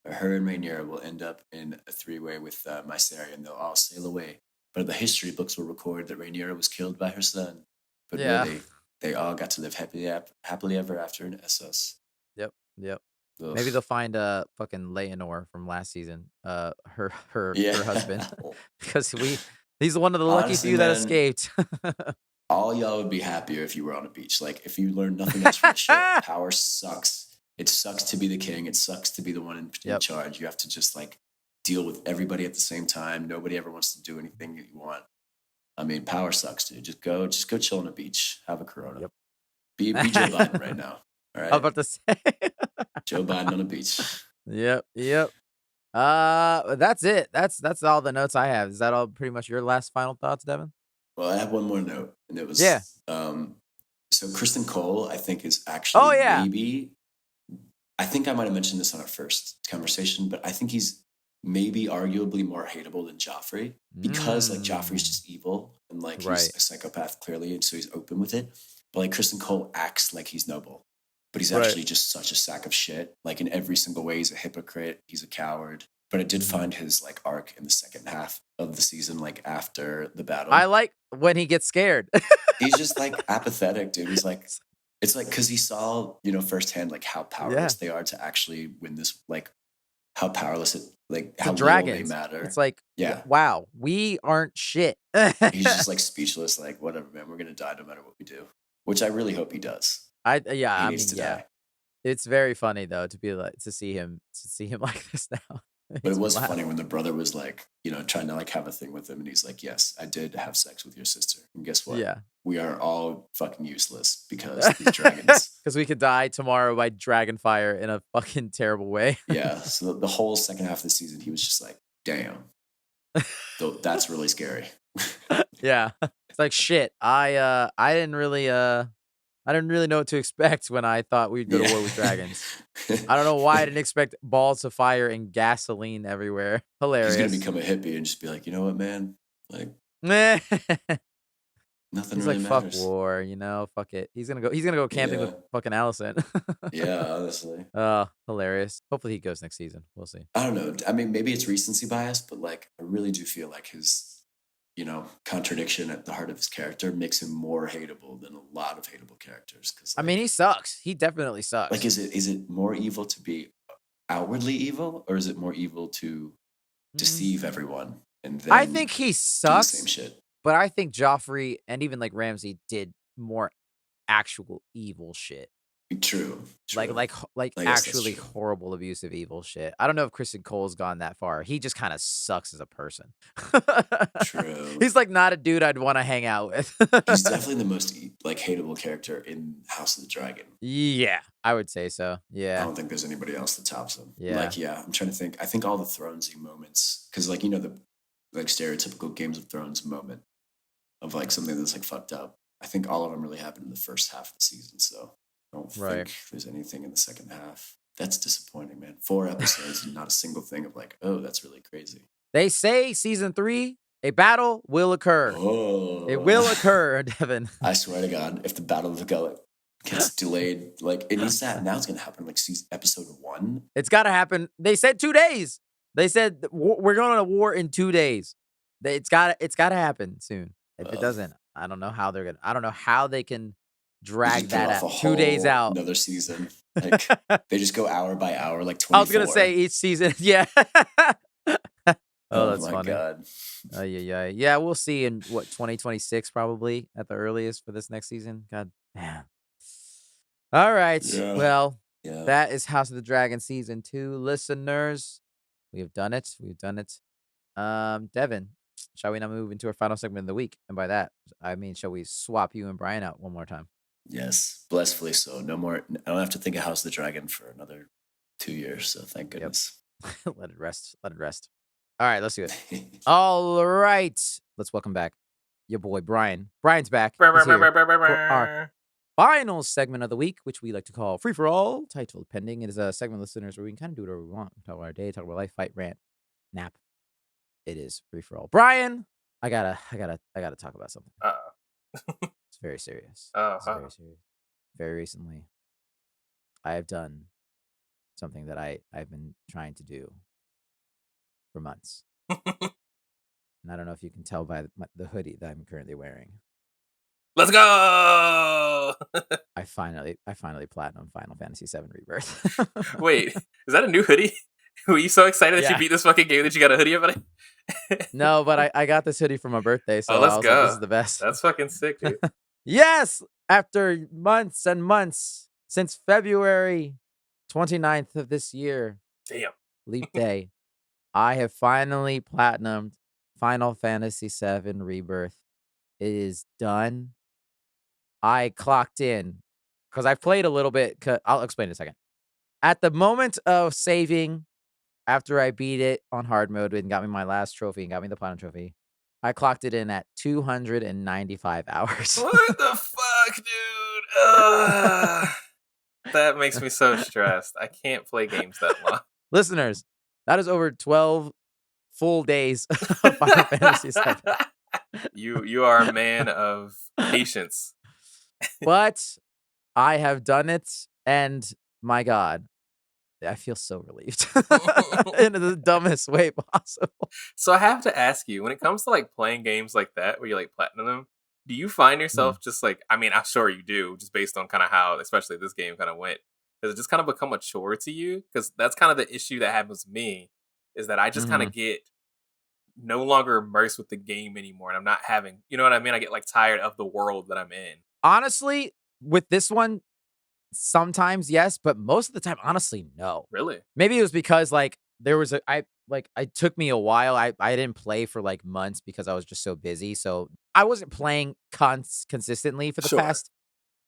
C: Her and Rhaenyra will end up in a 3-way with Mysaria, and they'll all sail away. But the history books will record that Rhaenyra was killed by her son. But really, they all got to live happily ever after in Essos.
A: Yep. Ugh. Maybe they'll find fucking Laenor from last season. Her husband, because he's one of the lucky few that escaped.
C: All y'all would be happier if you were on a beach. Like if you learned nothing else from the show, power sucks. It sucks to be the king. It sucks to be the one in charge. You have to just like deal with everybody at the same time. Nobody ever wants to do anything that you want. I mean, power sucks, dude. Just go chill on a beach. Have a Corona. Yep. Be Joe Biden right now. All right.
A: I'm about to say
C: Joe Biden on a beach.
A: Yep. That's it. That's all the notes I have. Is that all pretty much your last final thoughts, Devin?
C: Well, I have one more note, and it was so Kristen Cole, I think, is actually maybe. I think I might have mentioned this on our first conversation, but I think he's maybe arguably more hateable than Joffrey because like Joffrey's just evil and like he's a psychopath clearly, and so he's open with it. But like Kristen Cole acts like he's noble, but he's actually just such a sack of shit. Like in every single way, he's a hypocrite. He's a coward. But I did find his like arc in the second half of the season, like after the battle.
A: I like when he gets scared.
C: He's just like apathetic, dude. He's like, It's like because he saw, firsthand like how powerless they are to actually win this, like how powerless it, like
A: The
C: how little they
A: dragons.
C: matter.
A: It's like,
C: Yeah,
A: wow, we aren't shit.
C: he's just like speechless, like whatever, man. We're gonna die no matter what we do. Which I really hope he does. He needs to die.
A: It's very funny though to see him like this now.
C: But it was funny when the brother was like, trying to like have a thing with him, and he's like, "Yes, I did have sex with your sister, and guess what?
A: Yeah,
C: we are all fucking useless because these dragons."
A: Because we could die tomorrow by dragon fire in a fucking terrible way.
C: Yeah. So the whole second half of the season, he was just like, "Damn, that's really scary."
A: Yeah, it's like shit. I didn't really know what to expect when I thought we'd go to war with dragons. I don't know why I didn't expect balls of fire and gasoline everywhere. Hilarious.
C: He's gonna become a hippie and just be like, you know what, man? Like, nothing
A: He's
C: really
A: like,
C: matters.
A: fuck war, fuck it. He's gonna go camping with fucking Allison.
C: Yeah, honestly.
A: Hilarious. Hopefully he goes next season. We'll see.
C: I don't know. I mean, maybe it's recency bias, but like, I really do feel like his, contradiction at the heart of his character makes him more hateable than a lot of hateable characters. Because
A: I mean, he sucks. He definitely sucks.
C: Like, is it more evil to be outwardly evil, or is it more evil to deceive everyone? And then
A: I think he sucks.
C: Do the same shit.
A: But I think Joffrey and even like Ramsay did more actual evil shit.
C: True.
A: Like actually horrible, abusive, evil shit. I don't know if Kristen Cole's gone that far. He just kind of sucks as a person.
C: True.
A: He's like not a dude I'd want to hang out with.
C: He's definitely the most like hateable character in House of the Dragon.
A: Yeah, I would say so. Yeah.
C: I don't think there's anybody else that tops him.
A: Yeah.
C: Like, I'm trying to think. I think all the Thronesy moments, because like, the like stereotypical Games of Thrones moment of like something that's like fucked up. I think all of them really happened in the first half of the season. So I don't think there's anything in the second half. That's disappointing, man. 4 episodes and not a single thing of like, oh, that's really crazy.
A: They say season 3, a battle will occur.
C: Oh.
A: It will occur, Devin.
C: I swear to God, if the Battle of the Gullet gets delayed, like it needs that. Now it's going to happen like episode 1.
A: It's got to happen. They said 2 days. They said we're going to war in 2 days. It's got to happen soon. If it doesn't, I don't know how they can drag that out 2 days out.
C: Another season. Like they just go hour by hour, like 24.
A: I was gonna say each season. Yeah. Oh, that's
C: my
A: funny.
C: God.
A: Yeah. We'll see in 2026 probably at the earliest for this next season. God damn. All right. Yeah. Well, that is House of the Dragon season 2, listeners. We have done it. Devin, shall we now move into our final segment of the week? And by that, I mean, shall we swap you and Brian out one more time?
C: Yes, blissfully so. No more. I don't have to think of House of the Dragon for another 2 years. So thank goodness.
A: Yep. Let it rest. All right, let's do it. All right, let's welcome back your boy Brian. Brian's back. For our final segment of the week, which we like to call Free for All, titled Pending. It is a segment, listeners, where we can kind of do whatever we want. Talk about our day, talk about life, fight, rant, nap. It is free for all. Brian, I gotta talk about something. It's very serious. It's very serious. Very recently, I have done something that I've been trying to do for months. And I don't know if you can tell by the hoodie that I'm currently wearing.
B: Let's go!
A: I finally platinum Final Fantasy VII Rebirth.
B: Wait, is that a new hoodie? Were you so excited that you beat this fucking game that you got a hoodie of it?
A: No, but I got this hoodie for my birthday, so
B: let's
A: I was
B: go.
A: like, this is the best.
B: That's fucking sick, dude.
A: Yes! After months and months, since February 29th of this year.
B: Damn.
A: Leap day. I have finally platinumed Final Fantasy VII Rebirth. It is done. I clocked in because I played a little bit. I'll explain in a second. At the moment of saving, after I beat it on hard mode and got me my last trophy and got me the platinum trophy, I clocked it in at 295 hours.
B: What the fuck, dude? That makes me so stressed. I can't play games that long.
A: Listeners, that is over 12 full days of Final Fantasy VII.
B: You are a man of patience.
A: But I have done it, and my God, I feel so relieved in the dumbest way possible.
B: So I have to ask you, when it comes to like playing games like that, where you like platinum them, Do you find yourself just like, I mean, I'm sure you do, just based on kind of how, especially this game kind of went. Does it just kind of become a chore to you? Because that's kind of the issue that happens with me, is that I just kind
A: Mm-hmm.
B: of get no longer immersed with the game anymore, and I'm not having, you know what I mean? I get like tired of the world that I'm in.
A: Honestly, with this one, sometimes yes, but most of the time, honestly, no.
B: Really?
A: Maybe it was because like there was it took me a while. I didn't play for like months because I was just so busy. So I wasn't playing consistently for the
B: Sure.
A: past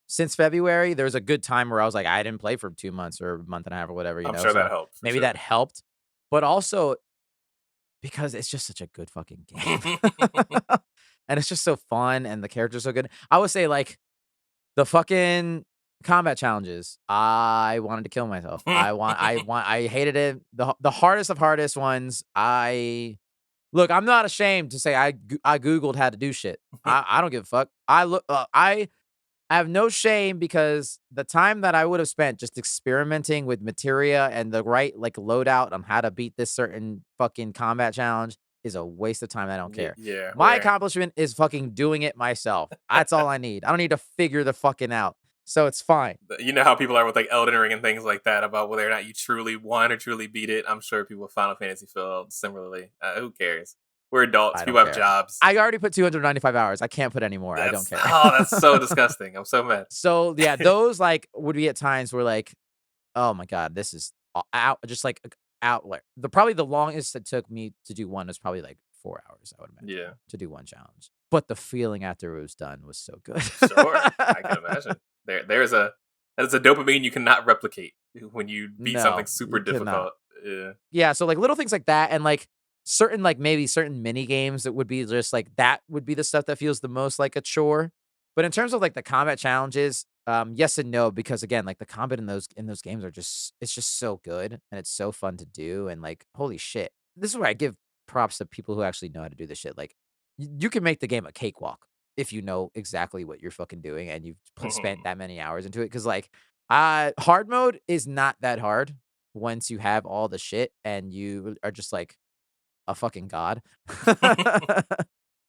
A: since February. There was a good time where I was like, I didn't play for 2 months or a month and a half or whatever,
B: I'm
A: you know.
B: sure that
A: So
B: helped for
A: maybe
B: sure.
A: that helped. But also because it's just such a good fucking game. And it's just so fun and the characters are so good. I would say like the fucking combat challenges, I wanted to kill myself. I hated it. The hardest of hardest ones, look, I'm not ashamed to say I Googled how to do shit. I don't give a fuck. I have no shame because the time that I would have spent just experimenting with materia and the right like loadout on how to beat this certain fucking combat challenge is a waste of time. I don't care.
B: Yeah,
A: My
B: where
A: accomplishment is fucking doing it myself. That's all I need. I don't need to figure the fucking out. So it's fine.
B: you know how people are with like Elden Ring and things like that about whether or not you truly won or truly beat it. I'm sure people with Final Fantasy feel similarly. Who cares? We're adults.
A: I
B: People
A: don't
B: have
A: care.
B: jobs.
A: I already put 295 hours. I can't put any more. I don't care.
B: That's so disgusting. I'm so mad.
A: So yeah, those like would be at times where like, oh my god, this is out just like out like probably the longest it took me to do one was probably like 4 hours, I would imagine,
B: Yeah,
A: to do one challenge. But the feeling after it was done was so good.
B: sure. I can imagine. There's a dopamine you cannot replicate when you beat something
A: No,
B: super
A: you could not.
B: difficult. Yeah.
A: Yeah, so like little things like that and like certain like maybe certain mini games that would be just like that would be the stuff that feels the most like a chore. But in terms of like the combat challenges, yes and no, because again, like the combat in those games are just it's just so good and it's so fun to do and like holy shit. This is where I give props to people who actually know how to do this shit. Like you can make the game a cakewalk if you know exactly what you're fucking doing and you've spent
B: Mhm.
A: that many hours into it. Cause like hard mode is not that hard once you have all the shit and you are just like a fucking god.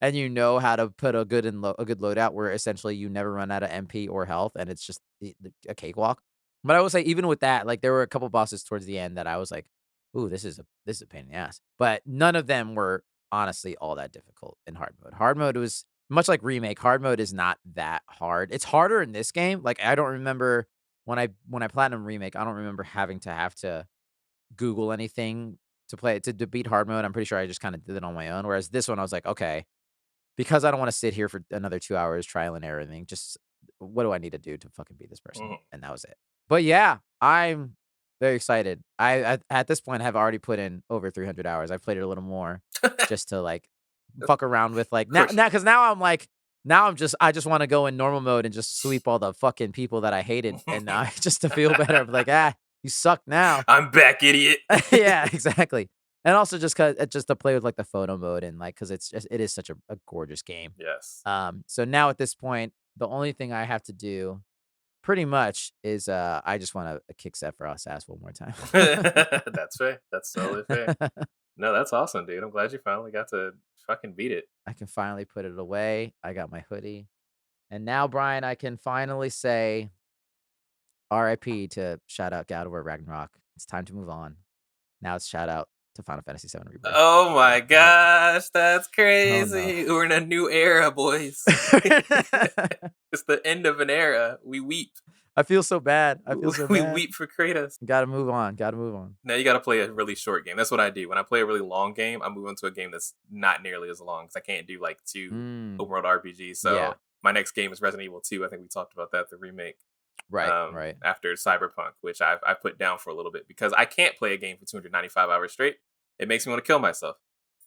A: And you know how to put a good a good loadout where essentially you never run out of MP or health and it's just a cakewalk. But I will say even with that, like there were a couple bosses towards the end that I was like, "Ooh, this is a pain in the ass." But none of them were honestly all that difficult in hard mode. Hard mode was much like remake. Hard mode is not that hard. It's harder in this game. Like I don't remember when I platinum remake, I don't remember have to Google anything to play to beat hard mode. I'm pretty sure I just kind of did it on my own. Whereas this one, I was like, okay, because I don't want to sit here for another 2 hours trial and erroring. Just what do I need to do to fucking beat this person?
B: Mhm.
A: And that was it. But yeah, I'm very excited. At this point have already put in over 300 hours. I've played it a little more just to like fuck around with like
B: Of course.
A: now because now I'm like I just want to go in normal mode and just sweep all the fucking people that I hated and just to feel better. I'm like you suck now.
B: I'm back, idiot.
A: Yeah, exactly. And also just to play with like the photo mode and like because it is such a gorgeous game.
B: Yes.
A: So now at this point, the only thing I have to do pretty much is I just want to kick Sephiroth's ass one more time.
B: That's fair. That's totally fair. No, that's awesome, dude. I'm glad you finally got to fucking beat it.
A: I can finally put it away. I got my hoodie. And now, Brian, I can finally say RIP to shout out God of War Ragnarok. It's time to move on. Now it's shout out to Final Fantasy VII Rebirth.
B: Oh my gosh, that's
A: Oh no.
B: crazy. We're in a new era, boys. It's the end of an era. We weep.
A: I feel so bad. I feel so
B: We
A: bad.
B: weep for Kratos.
A: Gotta move on. Gotta move on.
B: Now you got to play a really short game. That's what I do. When I play a really long game, I move into a game that's not nearly as long because I can't do like two open world RPGs. So
A: Yeah.
B: my next game is Resident Evil 2. I think we talked about that, the remake.
A: Right.
B: After Cyberpunk, which I put down for a little bit because I can't play a game for 295 hours straight. It makes me want to kill myself.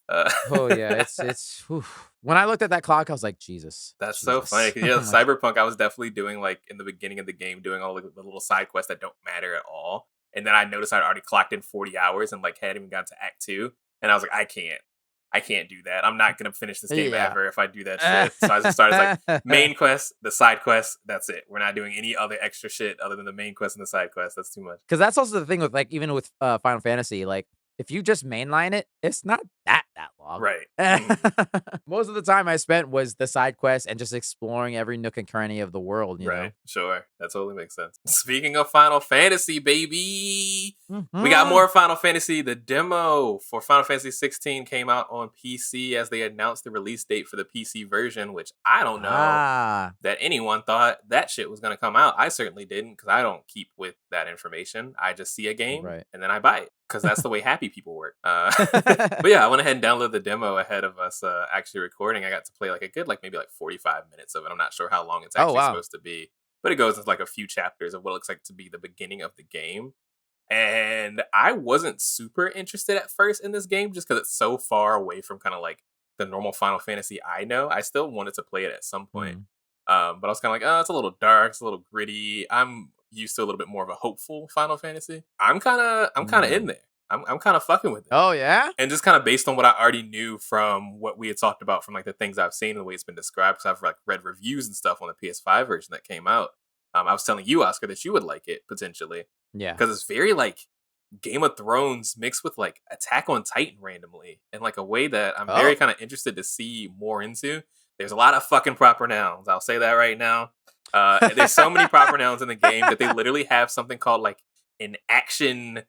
A: Oh yeah, it's whew. When I looked at that clock, I was like, Jesus.
B: That's so funny. 'Cause, yeah, Cyberpunk, I was definitely doing like in the beginning of the game, doing all the little side quests that don't matter at all. And then I noticed I'd already clocked in 40 hours and like hadn't even gotten to Act 2. And I was like, I can't do that. I'm not gonna finish this game
A: Yeah.
B: ever if I do that shit. So I just started like main quest, the side quest, that's it. We're not doing any other extra shit other than the main quest and the side quest. That's too much.
A: Because that's also the thing with like even with Final Fantasy, like if you just mainline it, it's not that
B: Right. Mm.
A: Most of the time I spent was the side quest and just exploring every nook and cranny of the world, you know?
B: Right. Sure. That totally makes sense. Speaking of Final Fantasy, baby, we got
A: Mhm.
B: more Final Fantasy. The demo for Final Fantasy 16 came out on PC as they announced the release date for the PC version, which I don't know
A: Ah,
B: that anyone thought that shit was going to come out. I certainly didn't because I don't keep with that information. I just see a game
A: right.
B: and then I buy it because that's the way happy people work. But yeah, I went ahead and downloaded the demo ahead of us actually recording. I got to play like a good, like maybe like 45 minutes of it. I'm not sure how long it's
A: Oh,
B: actually
A: wow.
B: supposed to be, but it goes into like a few chapters of what looks like to be the beginning of the game. And I wasn't super interested at first in this game just because it's so far away from kind of like the normal Final Fantasy I know. I still wanted to play it at some point.
A: Mm,
B: But I was kind of like, oh, it's a little dark, it's a little gritty. I'm used to a little bit more of a hopeful Final Fantasy. I'm kind of in
A: mm.
B: there. I'm kind of fucking with it.
A: Oh, yeah?
B: And just kind of based on what I already knew from what we had talked about from like the things I've seen and the way it's been described, because I've like read reviews and stuff on the PS5 version that came out. I was telling you, Oscar, that you would like it potentially
A: Yeah.
B: because it's very like Game of Thrones mixed with like Attack on Titan randomly in like a way that I'm
A: Oh.
B: very kind of interested to see more into. There's a lot of fucking proper nouns. I'll say that right now. There's so many proper nouns in the game that they literally have something called like an action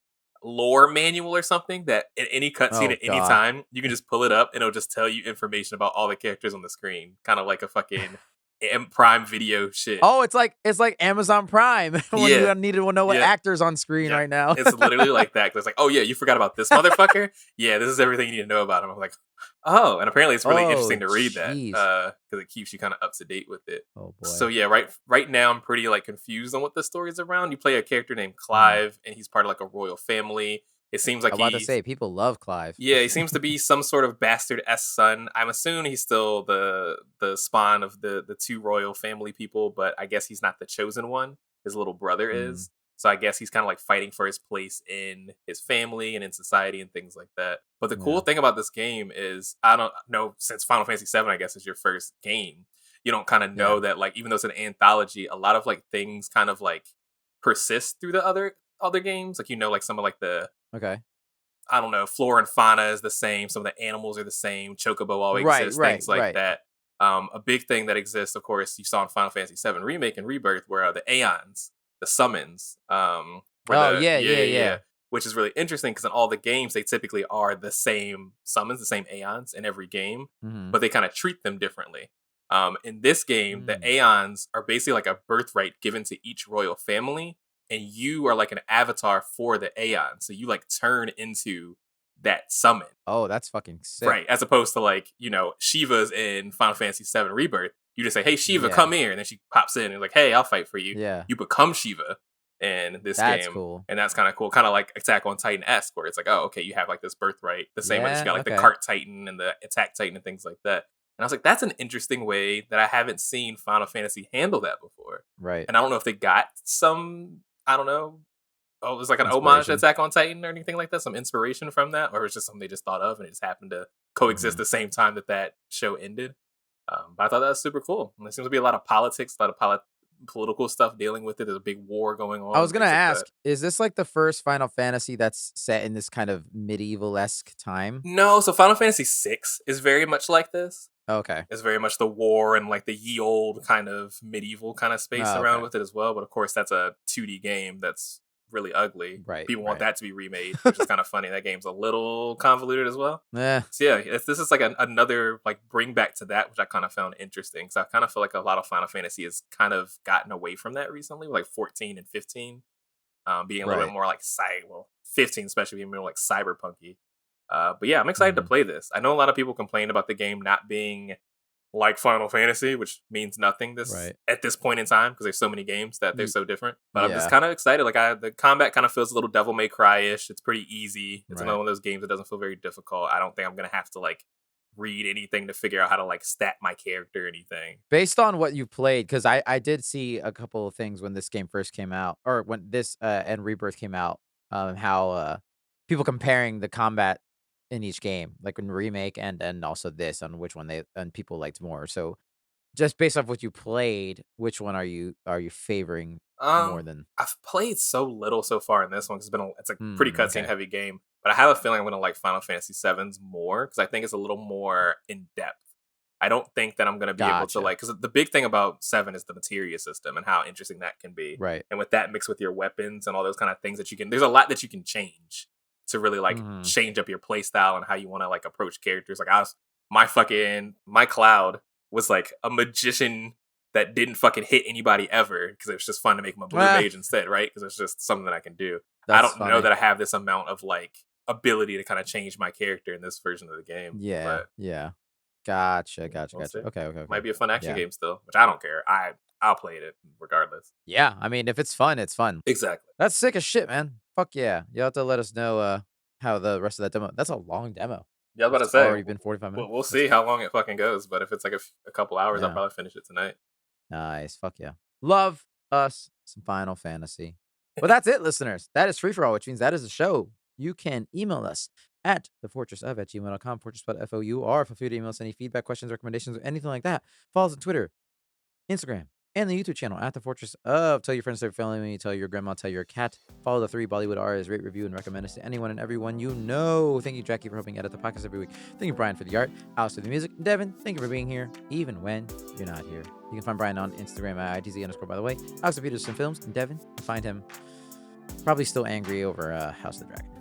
B: lore manual or something that in any cutscene
A: Oh,
B: at any
A: God.
B: time you can just pull it up and it'll just tell you information about all the characters on the screen, kind of like a fucking Prime Video shit.
A: Oh, it's like Amazon Prime when
B: Yeah,
A: you need to know what
B: yeah.
A: actor's on screen
B: Yeah,
A: right now.
B: it's literally like that. 'Cause it's like, oh yeah, you forgot about this motherfucker. Yeah, this is everything you need to know about him. I'm like, oh, and apparently it's really
A: Oh,
B: interesting to read that
A: jeez.
B: because it keeps you kind of up to date with it.
A: Oh,
B: So
A: boy.
B: yeah, right now I'm pretty like confused on what the story's around. You play a character named
A: Mm.
B: Clive, and he's part of like a royal family. It seems like
A: I'm about to
B: he's
A: say, people love Clive.
B: yeah, he seems to be some sort of bastard s son. I'm assuming he's still the spawn of the two royal family people, but I guess he's not the chosen one. His little brother
A: Mm,
B: is. So I guess he's kind of like fighting for his place in his family and in society and things like that. But the cool
A: yeah.
B: thing about this game is I don't know, since Final Fantasy 7 I guess is your first game, you don't kind of
A: Yeah.
B: know that like even though it's an anthology, a lot of like things kind of like persist through the other games. Like like some of like the
A: Okay.
B: I don't know, flora and fauna is the same. Some of the animals are the same. Chocobo all
A: Right,
B: exists,
A: right,
B: things like
A: right.
B: that. A big thing that exists, of course, you saw in Final Fantasy VII Remake and Rebirth, where the Aeons, the summons, where
A: Oh,
B: the
A: yeah,
B: yeah,
A: yeah,
B: yeah, yeah,
A: yeah.
B: which is really interesting because in all the games they typically are the same summons, the same Aeons in every game,
A: Mhm.
B: but they kind of treat them differently. In this game, the
A: Mm.
B: Aeons are basically like a birthright given to each royal family, and you are like an avatar for the Aeon. So you like turn into that summon.
A: Oh, that's fucking sick.
B: Right. As opposed to like, Shiva's in Final Fantasy VII Rebirth. You just say, hey, Shiva,
A: Yeah.
B: come here. And then she pops in and like, hey, I'll fight for you.
A: Yeah.
B: You become Shiva in this
A: That's
B: game.
A: cool.
B: And that's kind of cool. Kind of like Attack on Titan-esque, where it's like, oh, okay, you have like this birthright. The same way that you
A: Yeah,
B: got like the
A: okay.
B: Cart Titan and the Attack Titan and things like that. And I was like, that's an interesting way that I haven't seen Final Fantasy handle that before.
A: Right.
B: And I don't know if they got some, I don't know, oh, it was like an homage to
A: Inspiration.
B: Attack on Titan or anything like that, some inspiration from that, or it was just something they just thought of and it just happened to coexist
A: Mhm.
B: the same time that show ended. But I thought that was super cool. And there seems to be a lot of politics, a lot of political stuff dealing with it. There's a big war going
A: I
B: on,
A: was gonna
B: things like that.
A: ask, is this like the first Final Fantasy that's set in this kind of medieval-esque time?
B: No, so Final Fantasy VI is very much like this.
A: Okay.
B: It's very much the war and like the ye old kind of medieval kind of space
A: Oh,
B: around
A: okay.
B: with it as well. But of course, that's a 2D game that's really ugly.
A: Right,
B: People want
A: right.
B: that to be remade, which is kind of funny. That game's a little convoluted as well.
A: Eh.
B: So yeah, this is like another like bring back to that, which I kind of found interesting. So I kind of feel like a lot of Final Fantasy has kind of gotten away from that recently, like 14 and 15, being a little bit
A: Right.
B: more like 15 especially being more like cyberpunky. But yeah, I'm excited to
A: Mhm.
B: play this. I know a lot of people complain about the game not being like Final Fantasy, which means nothing
A: Right.
B: at this point in time because there's so many games that they're
A: Ye
B: so different. But I'm just
A: yeah.
B: kind of excited. Like the combat kind of feels a little Devil May Cry ish. It's pretty easy. It's another
A: Right.
B: one of those games that doesn't feel very difficult. I don't think I'm gonna have to like read anything to figure out how to like stat my character or anything.
A: Based on what you played, because I did see a couple of things when this game first came out, or when this, and Rebirth came out, how, people comparing the combat in each game, like in Remake and also this, on which one people liked more. So, just based off what you played, which one are you favoring more
B: Um,
A: than?
B: I've played so little so far in this one 'cause it's a pretty cutscene
A: Okay.
B: heavy game. but I have a feeling I'm gonna like Final Fantasy VII's more because I think it's a little more in depth. I don't think that I'm gonna be able to like, because the big thing about 7 is the materia system and how interesting that can be.
A: Right.
B: And with that mixed with your weapons and all those kind of things that you can, there's a lot that you can change to really like change up your play style and how you want to like approach characters. Like my Cloud was like a magician that didn't fucking hit anybody ever because it was just fun to make him a blue mage instead, right? Because it's just something that I can do. I don't know that I have this amount of like ability to kind of change my character in this version of the game.
A: Yeah, Gotcha. Okay.
B: Might be a fun action game still, which I don't care. I'll play it regardless.
A: Yeah, I mean, if it's fun, it's fun.
B: Exactly.
A: That's sick as shit, man. Fuck yeah. You'll have to let us know how the rest of that demo. That's a long demo.
B: Yeah, I was about to say.
A: Already been 45 minutes.
B: We'll see how long it fucking goes, but if it's like a couple hours, I'll probably finish it tonight.
A: Nice. Fuck yeah. Love us some Final Fantasy. Well, that's it, listeners. That is Free For All, which means that is the show. You can email us at thefortressof@gmail.com, fortress.four. Feel free to email us any feedback, questions, recommendations, or anything like that. Follow us on Twitter, Instagram, and the YouTube channel at The Fortress of. Tell your friends, tell your family, tell your grandma, tell your cat. Follow the 3 Bollywood R's, rate, review, and recommend us to anyone and everyone you know. Thank you, Jackie, for helping edit the podcast every week. Thank you, Brian, for the art. Alex for the music. Devin, thank you for being here, even when you're not here. You can find Brian on Instagram at ITZ_, by the way. Alex of Peterson Films. And Devin, you find him probably still angry over House of the Dragon.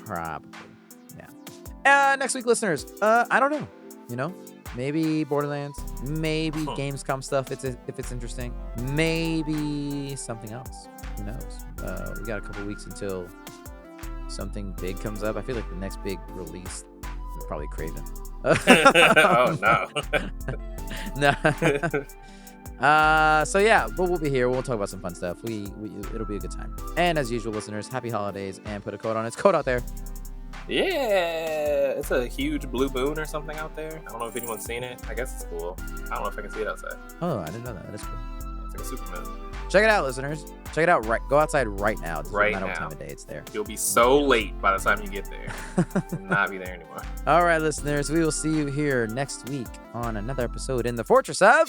A: Probably. Yeah. Next week, listeners, I don't know. You know? Maybe Borderlands, maybe Gamescom stuff if it's interesting, maybe something else. Who knows? We got a couple weeks until something big comes up. I feel like the next big release is probably Craven.
B: Oh no.
A: No. So yeah, but we'll be here. We'll talk about some fun stuff. It'll be a good time. And as usual, listeners, happy holidays and put a code on it. It's code out there.
B: Yeah, it's a huge blue moon or something out there. I don't know if anyone's seen it. I guess it's cool. I don't know if I can see it outside.
A: Oh, I didn't know that. That's cool.
B: It's like a super moon.
A: Check it out, listeners. Check it out. Go outside right now. It
B: right
A: doesn't matter
B: now.
A: what time of day it's there.
B: You'll be so late by the time you get there. Not be there anymore.
A: All right, listeners. We will see you here next week on another episode in the Fortress of...